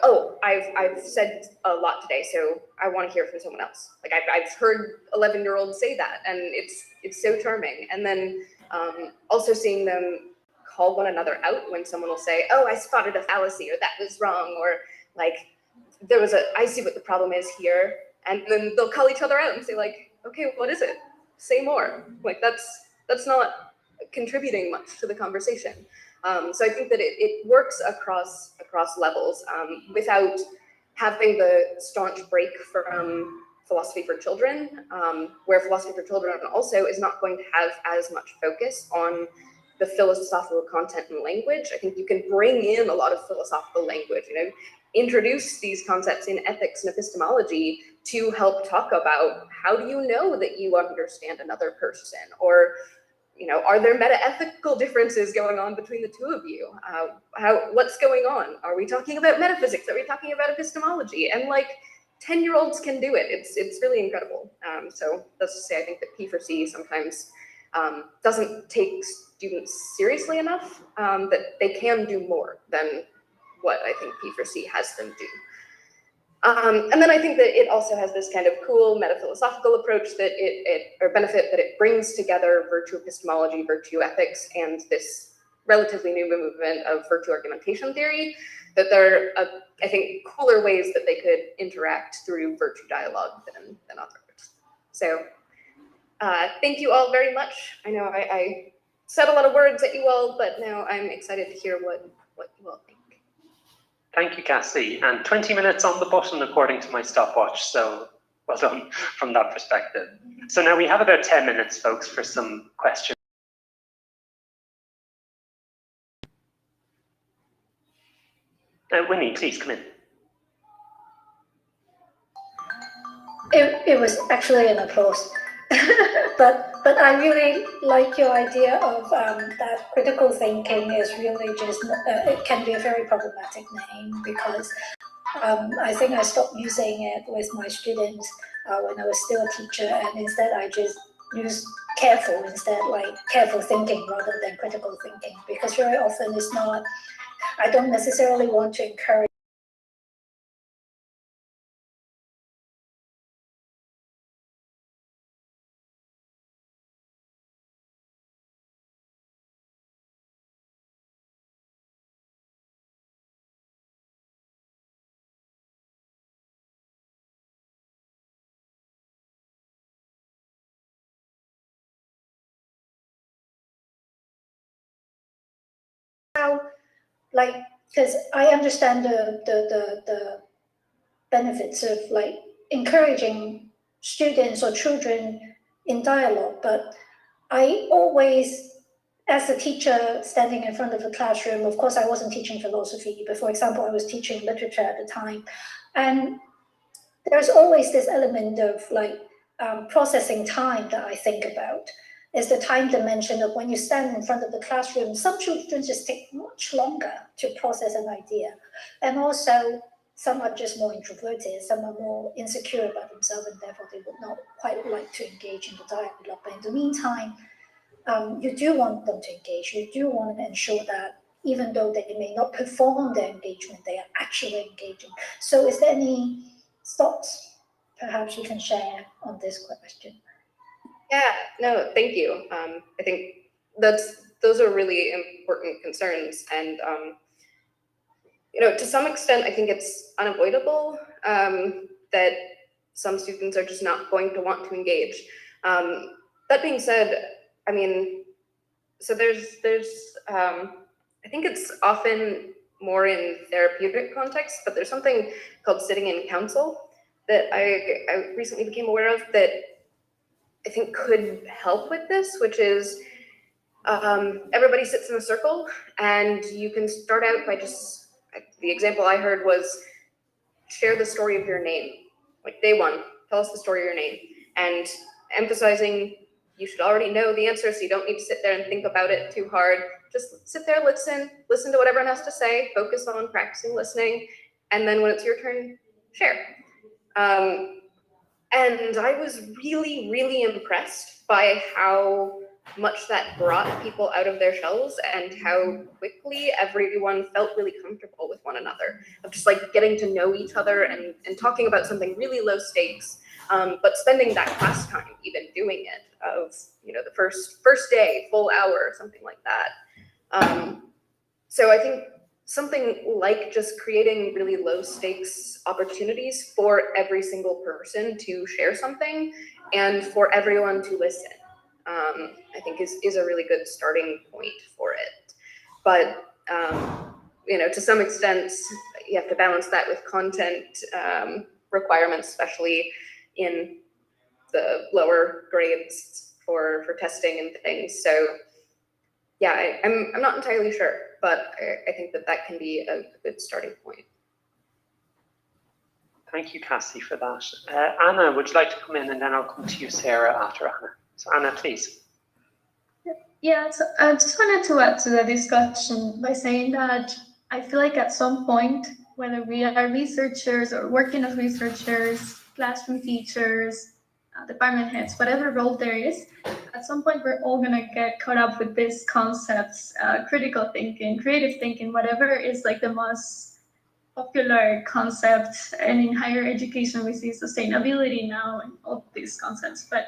oh, I've said a lot today, so I want to hear from someone else. Like I've heard 11-year-olds say that, and it's so charming. And then also seeing them call one another out when someone will say, oh, I spotted a fallacy, or that was wrong, or like I see what the problem is here. And then they'll call each other out and say like, okay, what is it? Say more. Like that's not contributing much to the conversation. So I think that it works across levels without having the staunch break from philosophy for children, where philosophy for children also is not going to have as much focus on the philosophical content and language. I think you can bring in a lot of philosophical language, introduce these concepts in ethics and epistemology to help talk about how do you know that you understand another person, or are there meta-ethical differences going on between the two of you? What's going on? Are we talking about metaphysics? Are we talking about epistemology? And like 10-year-olds can do it. It's really incredible. So that's to say, I think that P4C sometimes doesn't take students seriously enough, that they can do more than what I think P4C has them do. And then I think that it also has this kind of cool metaphilosophical approach that or benefit that it brings together virtue epistemology, virtue ethics, and this relatively new movement of virtue argumentation theory, that there are, I think, cooler ways that they could interact through virtue dialogue than others. So thank you all very much. I know I said a lot of words at you all, but now I'm excited to hear what you all think. Thank you, Cassie. And 20 minutes on the button according to my stopwatch, so well done from that perspective. So now we have about 10 minutes, folks, for some questions. Winnie, please come in. It was actually an applause. but I really like your idea of that critical thinking is really just, it can be a very problematic name, because I think I stopped using it with my students when I was still a teacher, and instead I just use careful instead, like careful thinking rather than critical thinking, because very often it's not, I don't necessarily want to encourage like, because I understand the benefits of like encouraging students or children in dialogue, but I always, as a teacher standing in front of a classroom, of course I wasn't teaching philosophy, but for example, I was teaching literature at the time, and there's always this element of like processing time that I think about. Is the time dimension of when you stand in front of the classroom. Some children just take much longer to process an idea. And also, some are just more introverted, some are more insecure about themselves, and therefore they would not quite like to engage in the dialogue. But in the meantime, you do want them to engage. You do want to ensure that even though they may not perform their engagement, they are actually engaging. So is there any thoughts perhaps you can share on this question? Yeah, no, thank you. I think those are really important concerns, and to some extent, I think it's unavoidable that some students are just not going to want to engage. That being said, I mean, so there's I think it's often more in therapeutic context, but there's something called sitting in council that I recently became aware of that I think could help with this, which is everybody sits in a circle, and you can start out by just, the example I heard was share the story of your name. Like day one, tell us the story of your name, and emphasizing you should already know the answer, so you don't need to sit there and think about it too hard. Just sit there, listen to what everyone has to say, focus on practicing listening, and then when it's your turn, share. And I was really, really impressed by how much that brought people out of their shells and how quickly everyone felt really comfortable with one another, of just like getting to know each other and talking about something really low stakes, but spending that class time even doing it, of the first day, full hour, something like that. So I think something like just creating really low stakes opportunities for every single person to share something and for everyone to listen, I think is a really good starting point for it. But to some extent, you have to balance that with content requirements, especially in the lower grades for testing and things. So yeah, I'm not entirely sure, but I think that can be a good starting point. Thank you, Cassie, for that. Anna, would you like to come in, and then I'll come to you, Sarah, after Anna. So Anna, please. Yeah, so I just wanted to add to the discussion by saying that I feel like at some point, whether we are researchers or working as researchers, classroom teachers, department heads, whatever role there is, at some point we're all gonna get caught up with these concepts, critical thinking, creative thinking, whatever is like the most popular concept, and in higher education we see sustainability now and all these concepts. But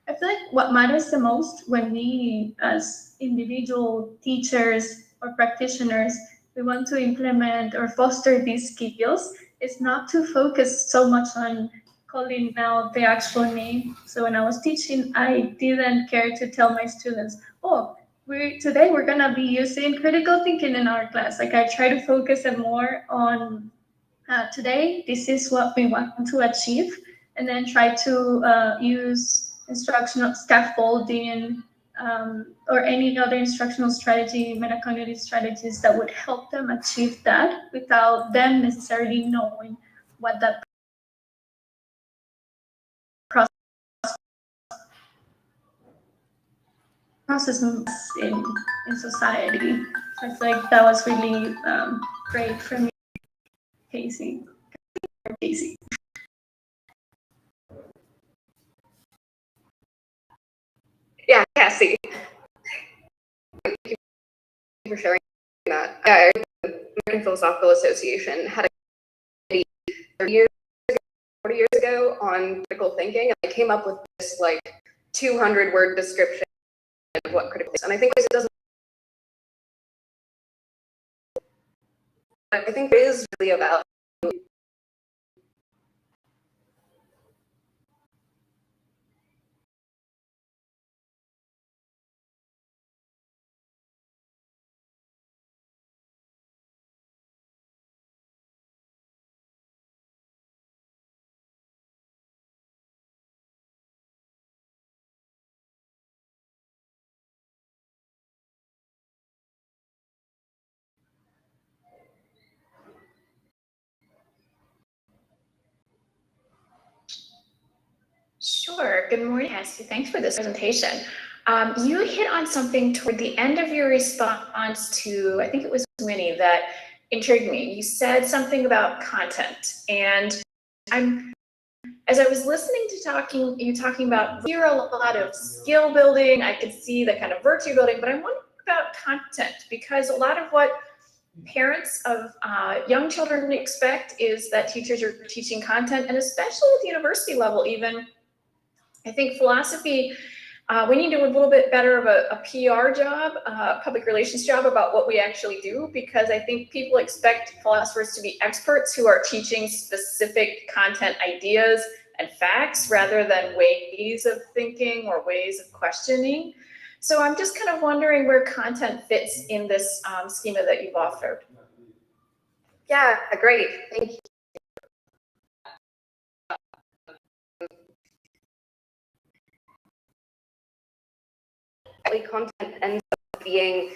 I feel like what matters the most when we as individual teachers or practitioners, we want to implement or foster these skills, is not to focus so much on calling out the actual name. So when I was teaching, I didn't care to tell my students, oh, today we're gonna be using critical thinking in our class. Like I try to focus it more on today, this is what we want to achieve, and then try to use instructional scaffolding or any other instructional strategy, metacognitive strategies that would help them achieve that without them necessarily knowing what that process means in society. So I feel like that was really great for me, Casey. Yeah, Cassie. Thank you for sharing that. Yeah, the American Philosophical Association had a committee 40 years ago on critical thinking, and I came up with this like 200-word description of what critical is. And I think it doesn't. I think it is really about Sure. Good morning, Cassie. Thanks for this presentation. You hit on something toward the end of your response to, I think it was Winnie, that intrigued me. You said something about content, and as I was listening to you talking about, here a lot of skill building, I could see the kind of virtue building, but I'm wondering about content, because a lot of what parents of young children expect is that teachers are teaching content, and especially at the university level even. I think philosophy, we need to do a little bit better of a PR job, public relations job about what we actually do, because I think people expect philosophers to be experts who are teaching specific content ideas and facts rather than ways of thinking or ways of questioning. So I'm just kind of wondering where content fits in this schema that you've offered. Yeah, great. Thank you. Content ends up being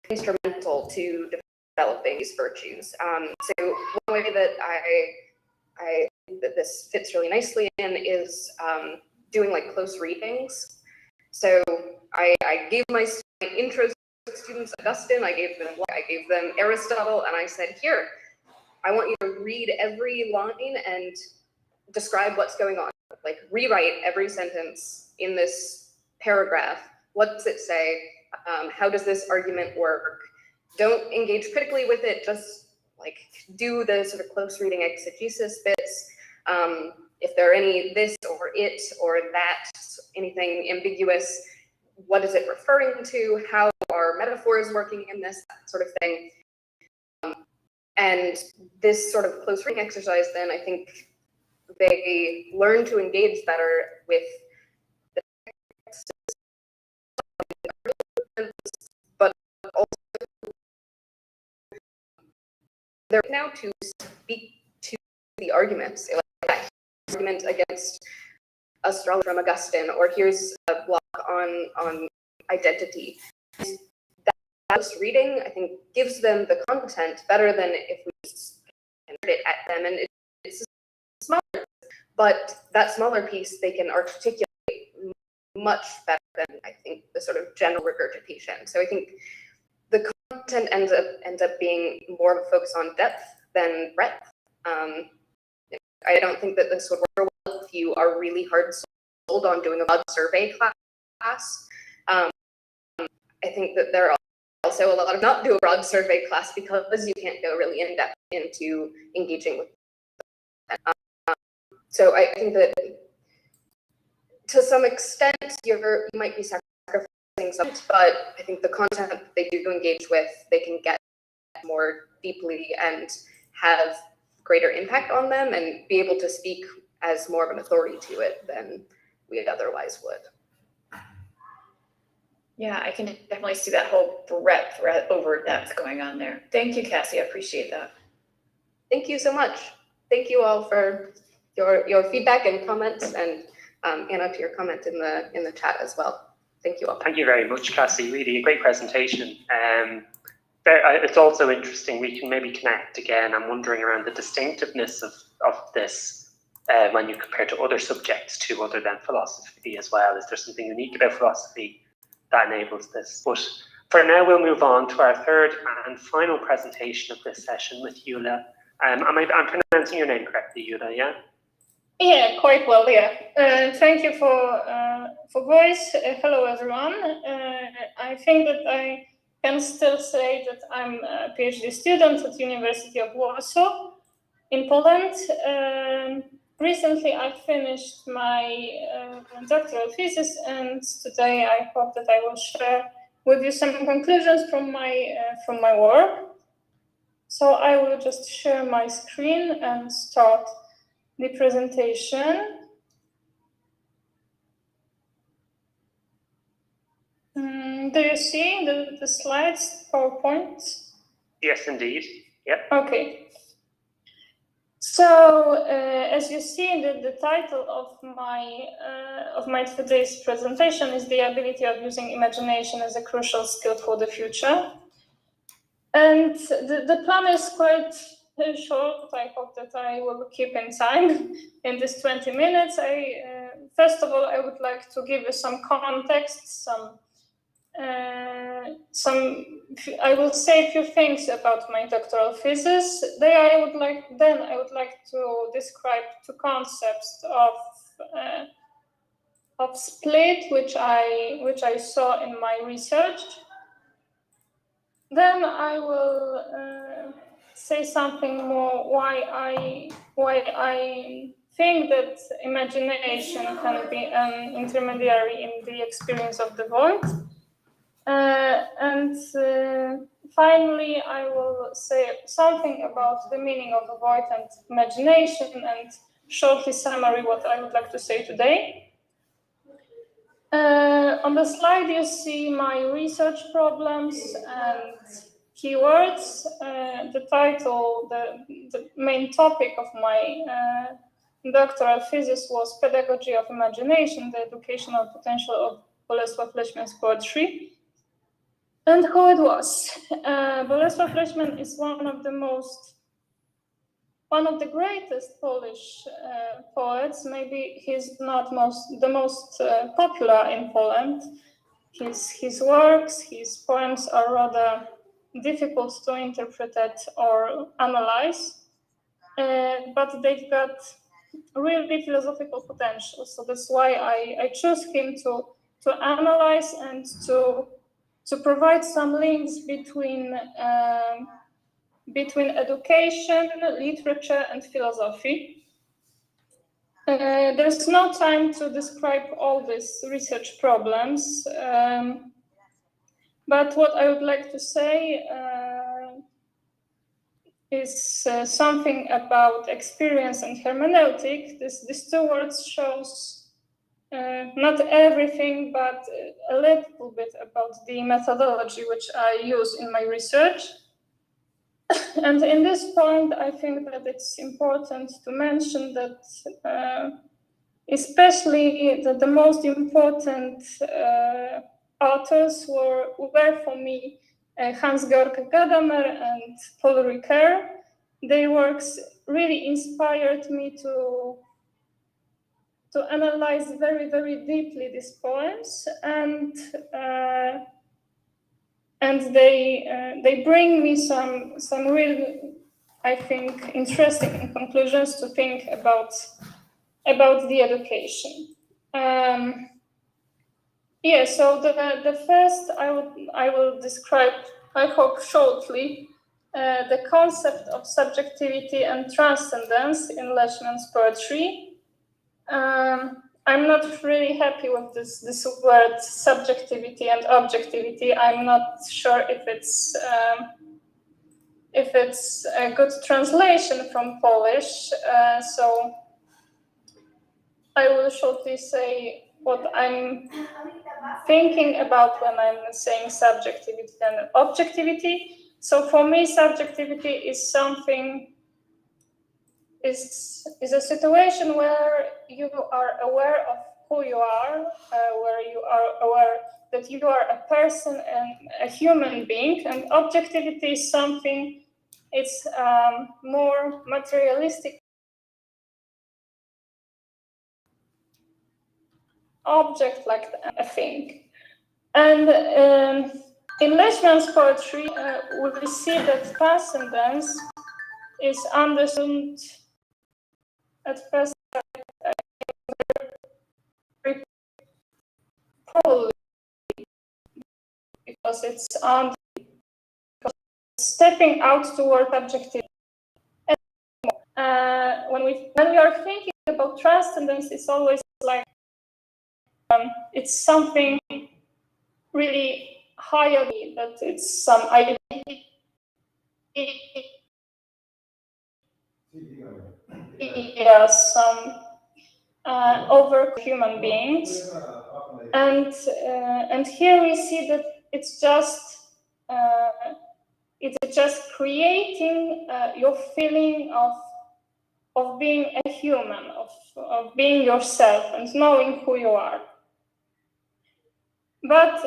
instrumental to developing these virtues. So one way that I think that this fits really nicely in is doing like close readings. So I gave my intro students Augustine, I gave them Aristotle, and I said, here, I want you to read every line and describe what's going on. Like rewrite every sentence in this paragraph. What does it say? How does this argument work? Don't engage critically with it, just like do the sort of close reading exegesis bits. If there are any this or it or that, anything ambiguous, what is it referring to? How are metaphors working in this, that sort of thing? And this sort of close reading exercise, then I think they learn to engage better with the text, but also they're now to speak to the arguments, like argument against astrology from Augustine, or here's a block on identity. That reading, I think, gives them the content better than if we just handed it at them, and it's smaller, but that smaller piece they can articulate much better than I think the sort of general regurgitation. So I think the content ends up being more of a focus on depth than breadth. I don't think that this would work well if you are really hard sold on doing a broad survey class. I think that there are also a lot of not do a broad survey class because you can't go really in depth into engaging with them. So I think that to some extent you might be sacrificing something, but I think the content that they do engage with, they can get more deeply and have greater impact on them and be able to speak as more of an authority to it than we otherwise would. Yeah, I can definitely see that whole breadth, over depth going on there. Thank you, Cassie. I appreciate that. Thank you so much. Thank you all for your feedback and comments, and Anna, to your comment in the chat as well. Thank you all. Thank you very much, Cassie. Really a great presentation. It's also interesting. We can maybe connect again. I'm wondering around the distinctiveness of this when you compare to other subjects too, other than philosophy as well. Is there something unique about philosophy that enables this? But for now, we'll move on to our third and final presentation of this session with Yula. I'm pronouncing your name correctly, Yula, yeah? Yeah, quite well, yeah. Thank you for voice. Hello, everyone. I think that I can still say that I'm a PhD student at University of Warsaw in Poland. Recently, I finished my doctoral thesis, and today I hope that I will share with you some conclusions from my work. So I will just share my screen and start the presentation. Do you see the slides, PowerPoint? Yes, indeed. Yep. Okay. So as you see, the title of my today's presentation is the ability of using imagination as a crucial skill for the future. And the plan is quite short. I hope that I will keep in time in this 20 minutes. First of all, I would like to give you some context, I will say a few things about my doctoral thesis. Then I would like to describe two concepts of split, which I saw in my research. Then I will say something more why I think that imagination can be an intermediary in the experience of the void. And finally, I will say something about the meaning of the void and imagination, and shortly summary what I would like to say today. On the slide, you see my research problems and keywords. The title, the main topic of my doctoral thesis was Pedagogy of Imagination, the Educational Potential of Bolesław Leśmian's Poetry. And who it was. Bolesław Leśmian is one of the greatest Polish poets. Maybe he's not the most popular in Poland. His works, his poems are rather difficult to interpret or analyze, but they've got really philosophical potential. So that's why I chose him to analyze and to provide some links between education, literature, and philosophy. There's no time to describe all these research problems, but what I would like to say is something about experience and hermeneutic. These two words shows not everything, but a little bit about the methodology which I use in my research. And in this point, I think that it's important to mention that especially the most important authors were for me Hans-Georg Gadamer and Paul Ricoeur. Their works really inspired me to analyze very, very deeply these poems, and they bring me some really, I think, interesting conclusions to think about the education. So the first I will describe I hope shortly, the concept of subjectivity and transcendence in Leishman's poetry. I'm not really happy with this word subjectivity and objectivity. I'm not sure if it's a good translation from Polish. So I will shortly say what I'm thinking about when I'm saying subjectivity and objectivity. So for me, subjectivity is something, is a situation where you are aware of who you are, where you are aware that you are a person and a human being, and objectivity is something, it's more materialistic object, like a thing. And in Leishman's poetry, we see that transcendence is understood at first very poorly, because it's stepping out toward objectivity. When we are thinking about transcendence, it's always like it's something really higher, that it's some identity, some over human beings, and here we see that it's just creating your feeling of being a human, of being yourself and knowing who you are. But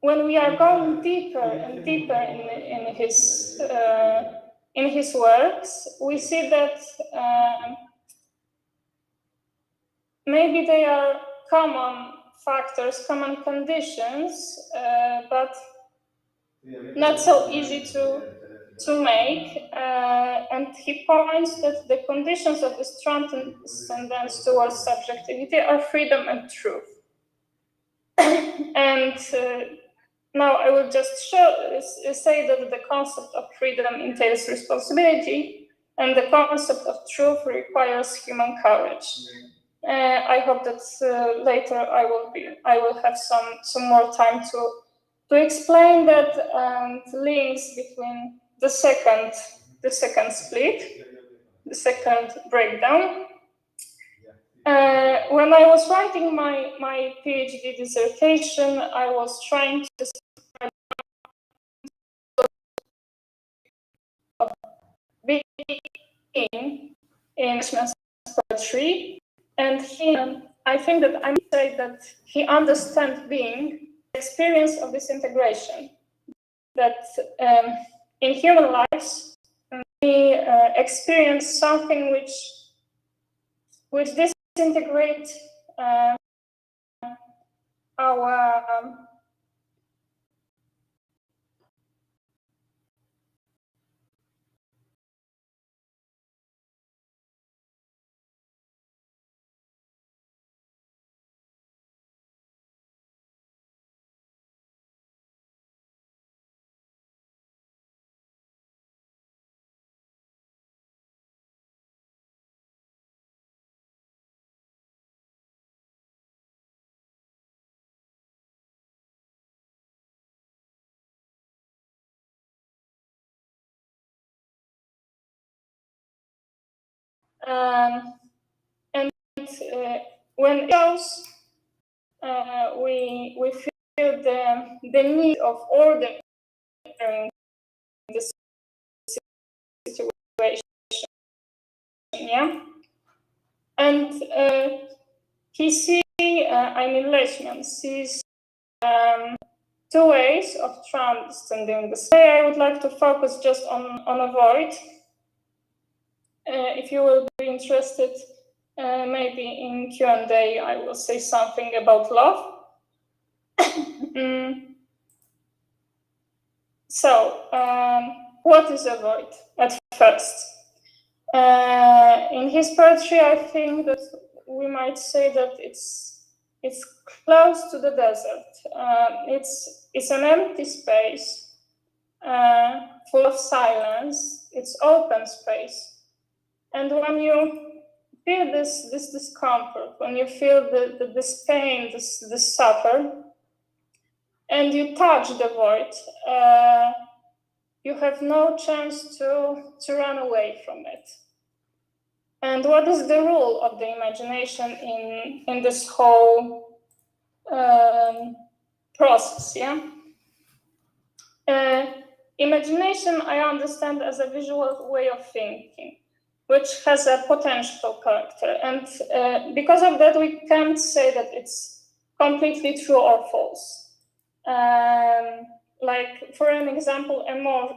when we are going deeper and deeper in his works, we see that maybe they are common factors, common conditions, but not so easy to make. And he points that the conditions of this transcendence towards subjectivity are freedom and truth. And now I will just say that the concept of freedom entails responsibility, and the concept of truth requires human courage. I hope that later I will have some more time to explain that and links between the second split, the second breakdown. When I was writing my PhD dissertation, I was trying to describe being in Leishman's poetry, and I think that I might say that he understands being the experience of disintegration, that in human lives we experience something which disintegrate our and when it goes, we feel the need of ordering the situation, yeah. And he sees, Leishman sees two ways of transcending this. Today I would like to focus just on a void. If you will be interested, maybe in Q&A I will say something about love. So, what is a void at first? In his poetry, I think that we might say that it's it's close to the desert. It's an empty space, full of silence. It's open space. And when you feel this discomfort, when you feel this pain, this suffer, and you touch the void, you have no chance to run away from it. And what is the role of the imagination in this whole process? Yeah. Imagination I understand as a visual way of thinking, which has a potential character, and because of that, we can't say that it's completely true or false. Like, for an example,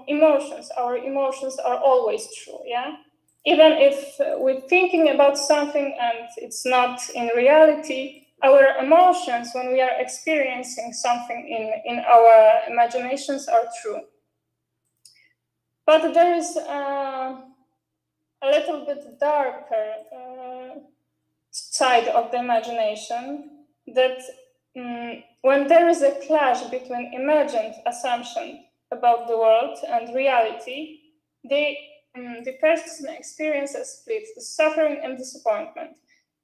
emotions. Our emotions are always true, yeah? Even if we're thinking about something and it's not in reality, our emotions, when we are experiencing something in our imaginations, are true. But there is a little bit darker side of the imagination, that when there is a clash between imagined assumption about the world and reality, the person experiences a split, the suffering and disappointment.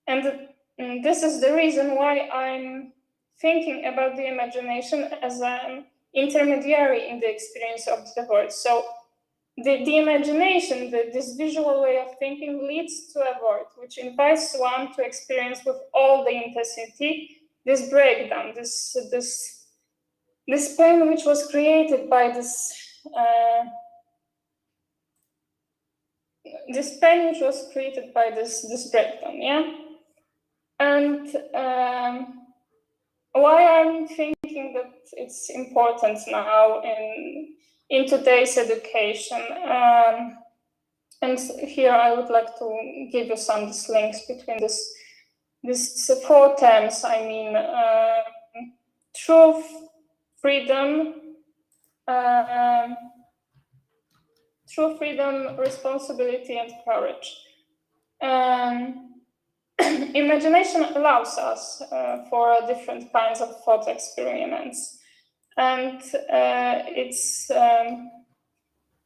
And this is the reason why I'm thinking about the imagination as an intermediary in the experience of the world. So the imagination, this visual way of thinking, leads to a void, which invites one to experience with all the intensity this breakdown, this pain which was created by this breakdown, yeah. And why I'm thinking that it's important now in today's education, and here I would like to give you some links between these four terms. I mean, truth, freedom, responsibility, and courage. Imagination allows us for different kinds of thought experiments, and it's.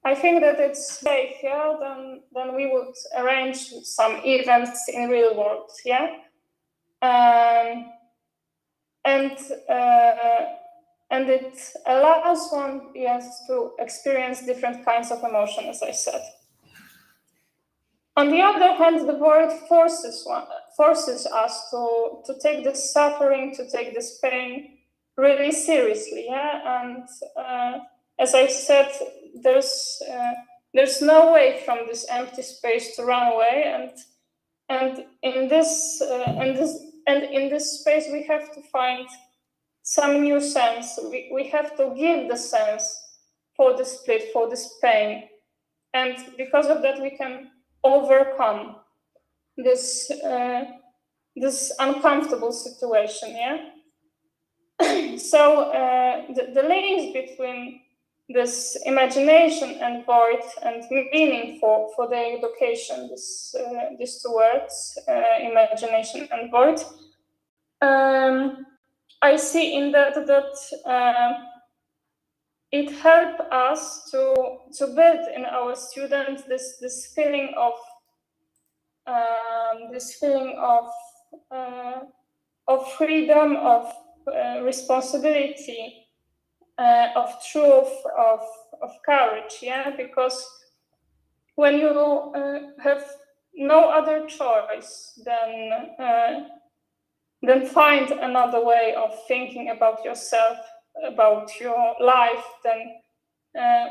I think that it's safer than we would arrange some events in real world, yeah. And it allows one, yes, to experience different kinds of emotion, as I said. On the other hand, the void forces us to take this suffering, to take this pain really seriously, yeah. And as I said, there's no way from this empty space to run away, and in this space we have to find some new sense. We have to give the sense for the split, for this pain, and because of that we can overcome this uncomfortable situation, yeah. So the links between this imagination and void and meaning for the education, these two words, imagination and void, I see in that it helps us to build in our students this feeling of freedom, of responsibility, of truth, of courage, yeah. Because when you have no other choice than find another way of thinking about yourself, about your life, then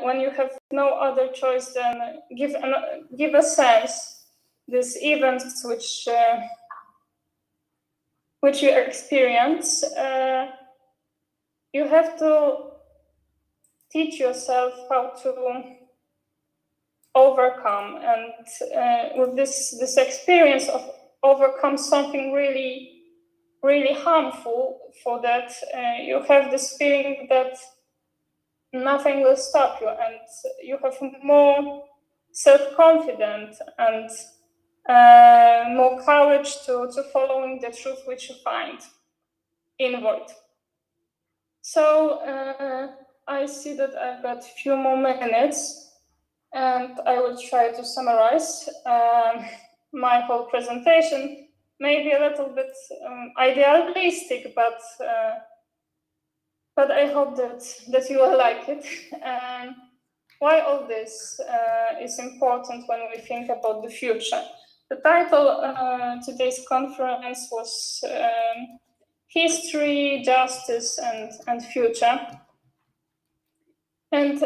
when you have no other choice than give a sense these events which you experience, you have to teach yourself how to overcome, and with this experience of overcome something really harmful, for that you have this feeling that nothing will stop you, and you have more self-confidence and more courage to following the truth which you find. inward. So I see that I've got a few more minutes, and I will try to summarize my whole presentation. Maybe a little bit idealistic, but I hope that you will like it. Why all this is important when we think about the future? The title today's conference was History, Justice, and Future. And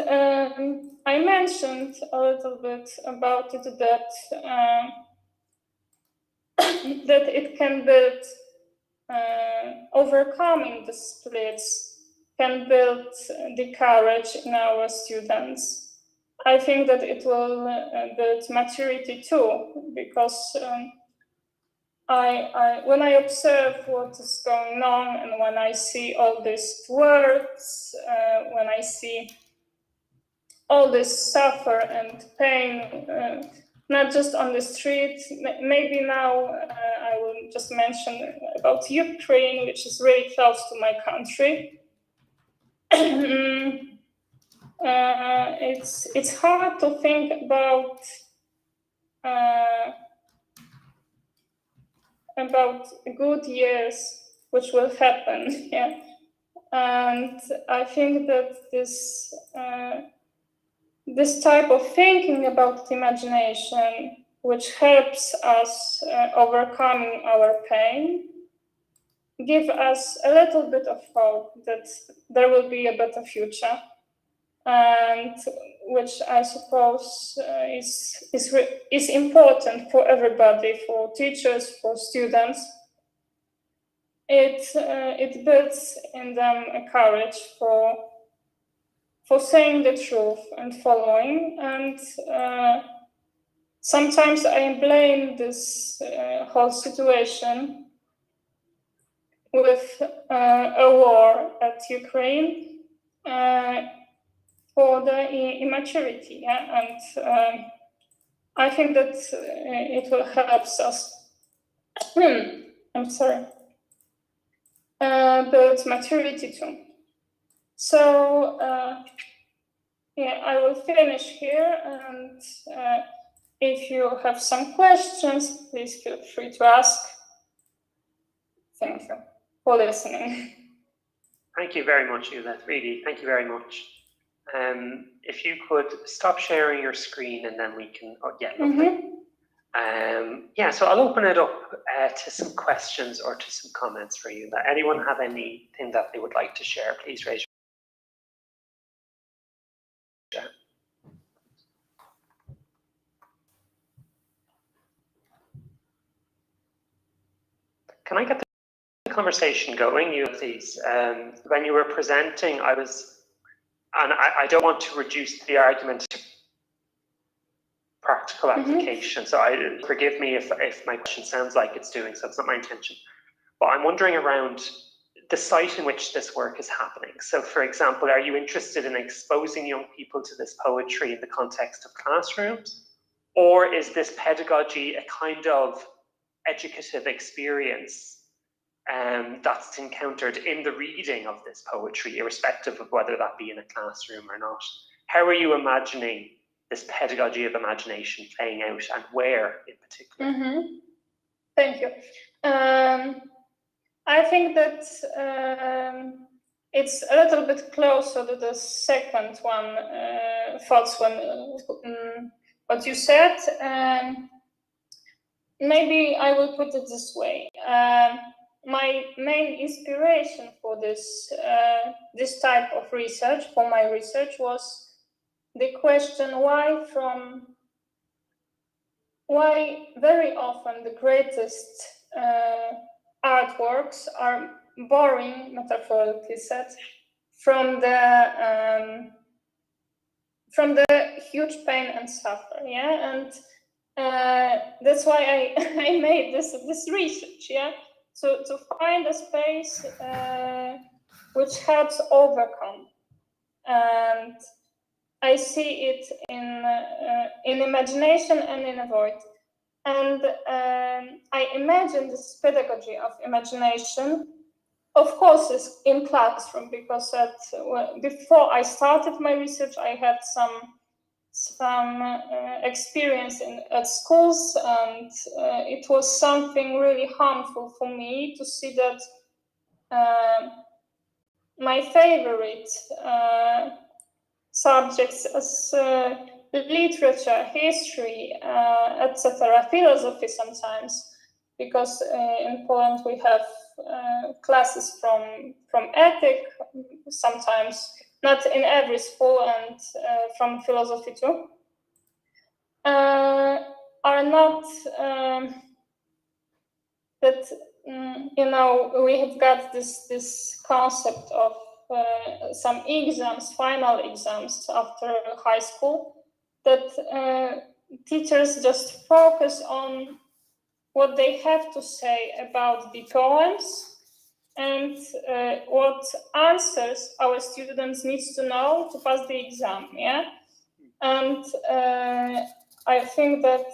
I mentioned a little bit about it, that that it can build, overcoming the splits, can build the courage in our students. I think that it will build maturity too, because when I observe what is going on, and when I see all these words, when I see all this suffer and pain, not just on the street. Maybe now I will just mention about Ukraine, which is really close to my country. It's hard to think about good years which will happen. Yeah, and I think that this type of thinking about imagination, which helps us overcoming our pain, give us a little bit of hope that there will be a better future, and which I suppose is important for everybody, for teachers, for students. It builds in them a courage for saying the truth and following. And sometimes I blame this whole situation with a war at Ukraine for the immaturity. Yeah? And I think that it will help us. I'm sorry. Build maturity too. So yeah, I will finish here, and if you have some questions, please feel free to ask. Thank you for listening. Thank you very much, Judith. Really, thank you very much. If you could stop sharing your screen, and then we can. Oh, yeah, lovely. Yeah, so I'll open it up to some questions or to some comments for you. Anyone have anything that they would like to share? Please raise your hand. Can I get the conversation going, you please? When you were presenting, I don't want to reduce the argument to practical application, so forgive me if my question sounds like it's doing so. It's not my intention. But I'm wondering around the site in which this work is happening. So, for example, are you interested in exposing young people to this poetry in the context of classrooms? Or is this pedagogy a kind of educative experience that's encountered in the reading of this poetry, irrespective of whether that be in a classroom or not? How are you imagining this pedagogy of imagination playing out, and where in particular? Thank you. I think that it's a little bit closer to the second one, thoughts when what you said. Maybe I will put it this way. My main inspiration for this type of research, for my research, was the question why very often the greatest artworks are born, metaphorically said, from the huge pain and suffering. Yeah, and that's why I made this research. Yeah, so to find a space which helps overcome, and I see it in imagination and in a void. And I imagine this pedagogy of imagination of course, it's in classroom, because before I started my research, I had some experience at schools, and it was something really harmful for me to see that my favorite subjects as literature, history, etc., philosophy sometimes, because in Poland we have classes from ethic sometimes, not in every school, and from philosophy too, are not that we have got this concept of some exams, final exams after high school, that teachers just focus on what they have to say about the poems and what answers our students needs to know to pass the exam, yeah? And I think that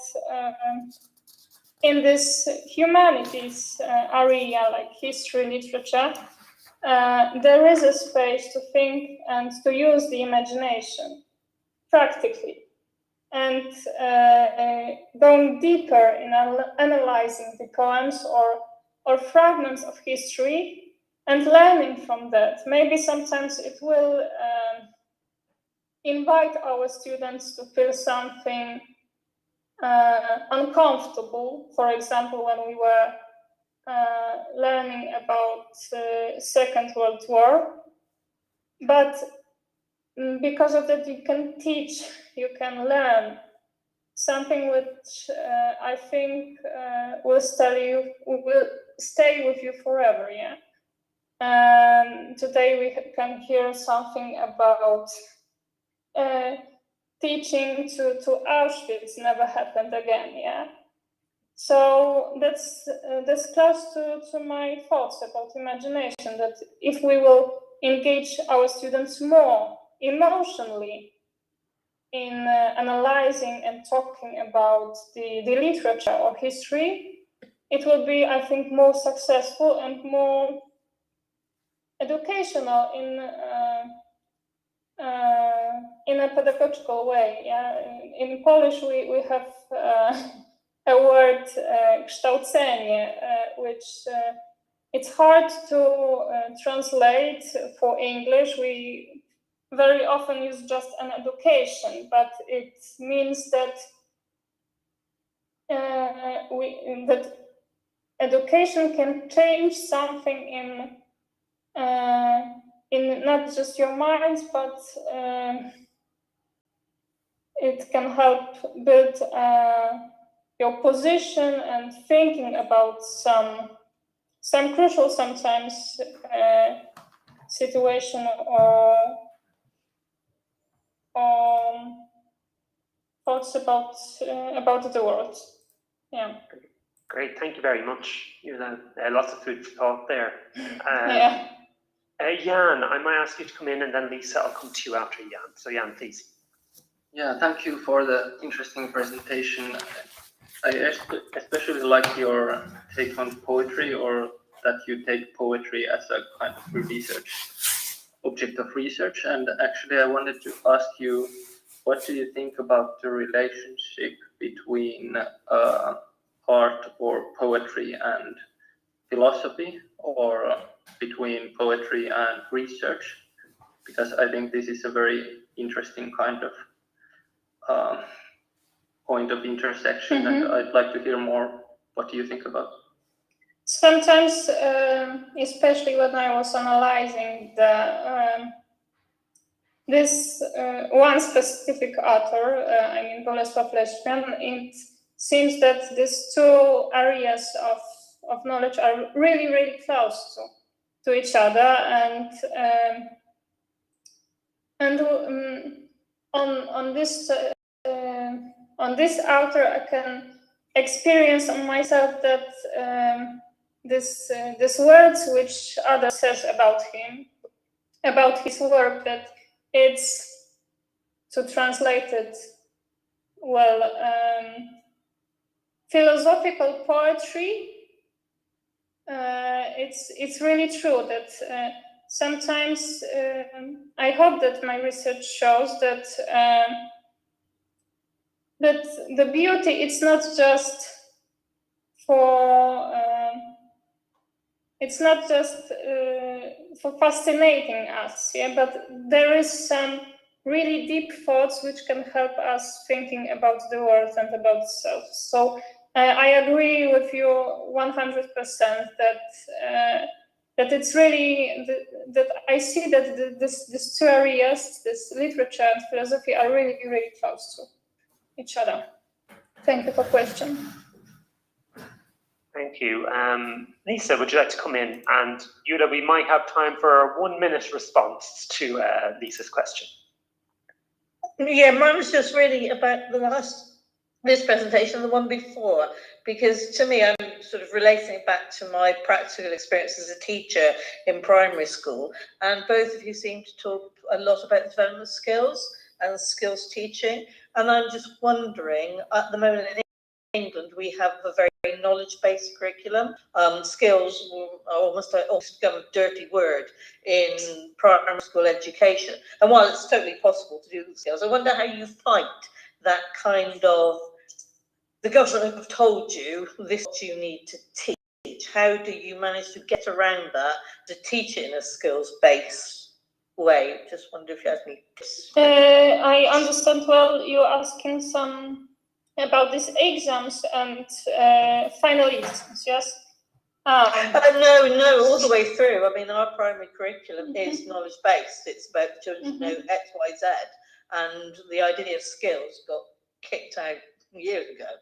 in this humanities area, like history, literature, there is a space to think and to use the imagination practically, and going deeper in analyzing the poems or fragments of history and learning from that. Maybe sometimes it will invite our students to feel something uncomfortable. For example, when we were learning about Second World War, but because of that you can teach, you can learn something which I think will stay with you forever, yeah. Today we can hear something about teaching to Auschwitz never happened again, yeah. So that's close to my thoughts about imagination, that if we will engage our students more emotionally in analyzing and talking about the literature or history, it will be, I think, more successful and more educational in a pedagogical way. Yeah? In Polish, we have a word, kształcenie, which it's hard to translate for English. We very often use just an education, but it means that that education can change something in not just your minds, but it can help build your position and thinking about some crucial sometimes situation or thoughts about the world. Yeah. Great, thank you very much. You know, lots of food for thought there. Yeah. Jan, I might ask you to come in, and then Lisa, I'll come to you after Jan. So Jan, please. Yeah, thank you for the interesting presentation. I especially like your take on poetry, or that you take poetry as a kind of object of research. And actually, I wanted to ask you, what do you think about the relationship between art or poetry and philosophy, or between poetry and research? Because I think this is a very interesting kind of point of intersection, and I'd like to hear more. What do you think about? Sometimes, especially when I was analyzing this one specific author, I mean Bolesław Leśmian, it seems that these two areas of knowledge are really, really close to each other, and on this author, I can experience on myself that this words which others says about him, about his work, that it's, to translate it well, philosophical poetry it's really true that sometimes I hope that my research shows that that the beauty, it's not just for for fascinating us, yeah, but there is some really deep thoughts which can help us thinking about the world and about self. So I agree with you 100% that it's really that I see that these two areas, this literature and philosophy, are really, really close to each other. Thank you for the question. Thank you. Lisa, would you like to come in? And Yuda, we might have time for a 1 minute response to Lisa's question. Yeah, mine was just really about this presentation, the one before, because to me, I'm sort of relating it back to my practical experience as a teacher in primary school. And both of you seem to talk a lot about development skills and skills teaching. And I'm just wondering, at the moment in England, we have a very knowledge-based curriculum. Skills are almost become a dirty word in primary school education. And while it's totally possible to do the skills, I wonder how you fight that kind of, the government have told you this is what you need to teach. How do you manage to get around that, to teach it in a skills-based way? Just wonder if you have any tips. I understand well you're asking some about these exams and finalists, yes? No, all the way through. I mean, our primary curriculum is knowledge-based. It's about children to know X, Y, Z. And the idea of skills got kicked out years ago,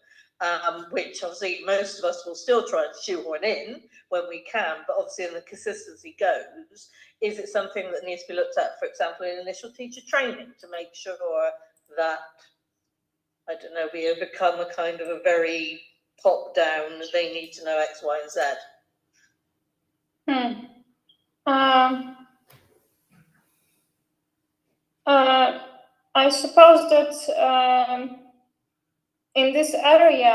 which obviously most of us will still try to shoehorn in when we can, but obviously in the consistency goes. Is it something that needs to be looked at, for example, in initial teacher training to make sure that, I don't know, we have become a kind of a very top-down, they need to know X, Y, and Z? I suppose that in this area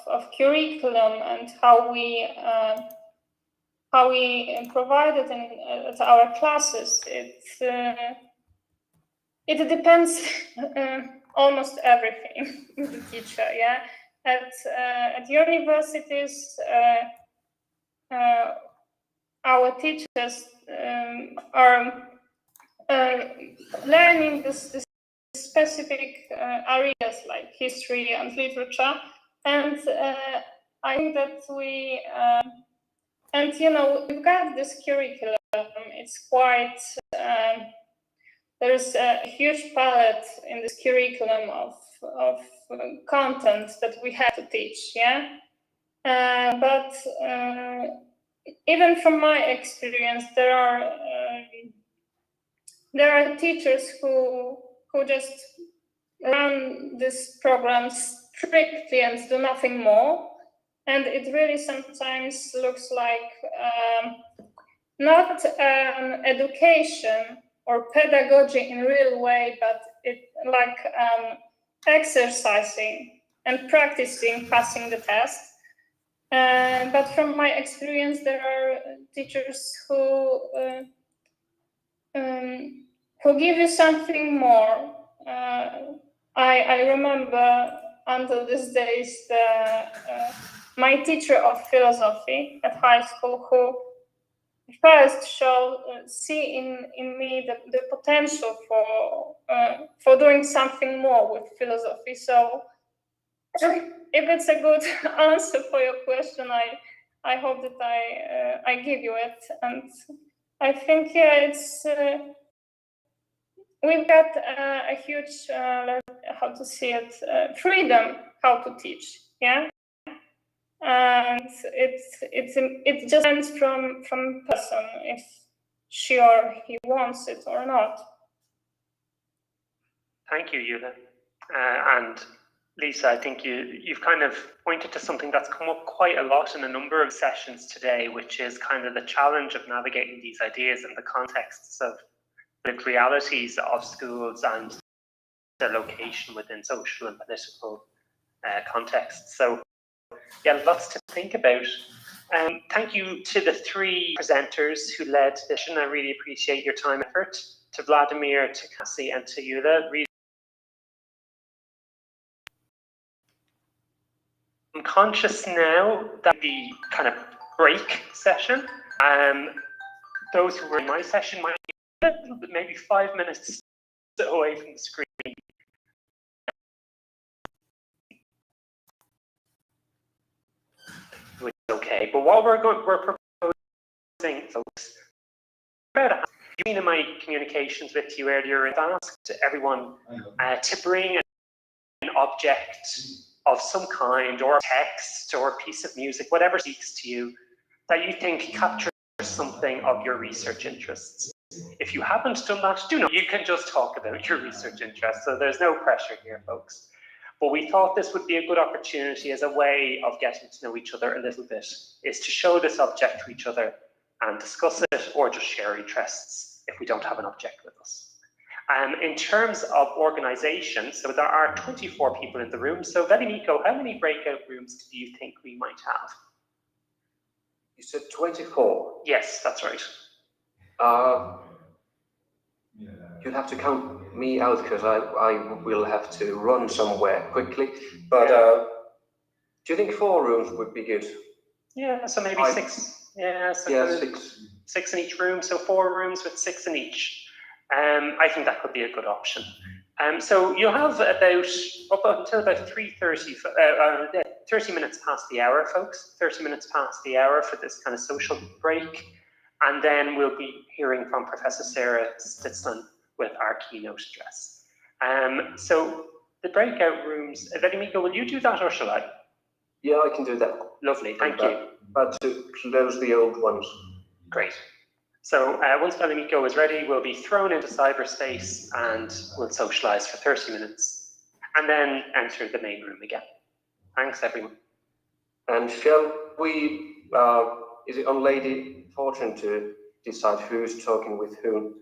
of curriculum and how we provide it at our classes, it depends almost everything with the teacher, yeah. At universities, our teachers are learning this specific areas like history and literature, and I think that we and you know, we've got this curriculum. It's quite there's a huge palette in this curriculum of content that we have to teach, yeah. But even from my experience, there are teachers who just run these programs strictly and do nothing more, and it really sometimes looks like not an education or pedagogy in real way, but it like exercising and practicing passing the test. But from my experience, there are teachers who give you something more. I remember until these days my teacher of philosophy at high school, who first see in me the potential for doing something more with philosophy. So if it's a good answer for your question, I hope that I give you it. And I think, yeah, it's we've got a huge how to see it, freedom how to teach, yeah. And it just depends from person if she or he wants it or not. Thank you, Yuda. And Lisa, I think you've kind of pointed to something that's come up quite a lot in a number of sessions today, which is kind of the challenge of navigating these ideas in the contexts of the realities of schools and their location within social and political contexts. So yeah, lots to think about. Thank you to the three presenters who led the session. I really appreciate your time and effort. To Vladimir, to Cassie, and to Yula. Really. I'm conscious now that the kind of break session, those who were in my session might be a little bit, maybe 5 minutes away from the screen. Which is okay, but what we're proposing, folks, you in my communications with you earlier, I've asked everyone to bring an object of some kind, or text, or piece of music, whatever speaks to you, that you think captures something of your research interests. If you haven't done that, do not. You can just talk about your research interests, so there's no pressure here, folks. But we thought this would be a good opportunity as a way of getting to know each other a little bit, is to show this object to each other and discuss it, or just share interests if we don't have an object with us. In terms of organization, so there are 24 people in the room. So Velimiko, how many breakout rooms do you think we might have? You said 24? Yes, that's right. You'll have to count me out, because I will have to run somewhere quickly. But do you think 4 rooms would be good? Yeah, so maybe 6. Yeah, so yeah, 6. 6 in each room, so 4 rooms with 6 in each. I think that could be a good option. So you'll have about, up until about 3:30, 30 minutes past the hour, folks. 30 minutes past the hour for this kind of social break. And then we'll be hearing from Professor Sarah Stitzlin with our keynote address. So the breakout rooms, Velimiko, will you do that, or shall I? Yeah, I can do that. Lovely, thank you. But to close the old ones. Great. So once Velimiko is ready, we'll be thrown into cyberspace and we'll socialize for 30 minutes and then enter the main room again. Thanks, everyone. And shall we, is it on Lady Fortune to decide who's talking with whom?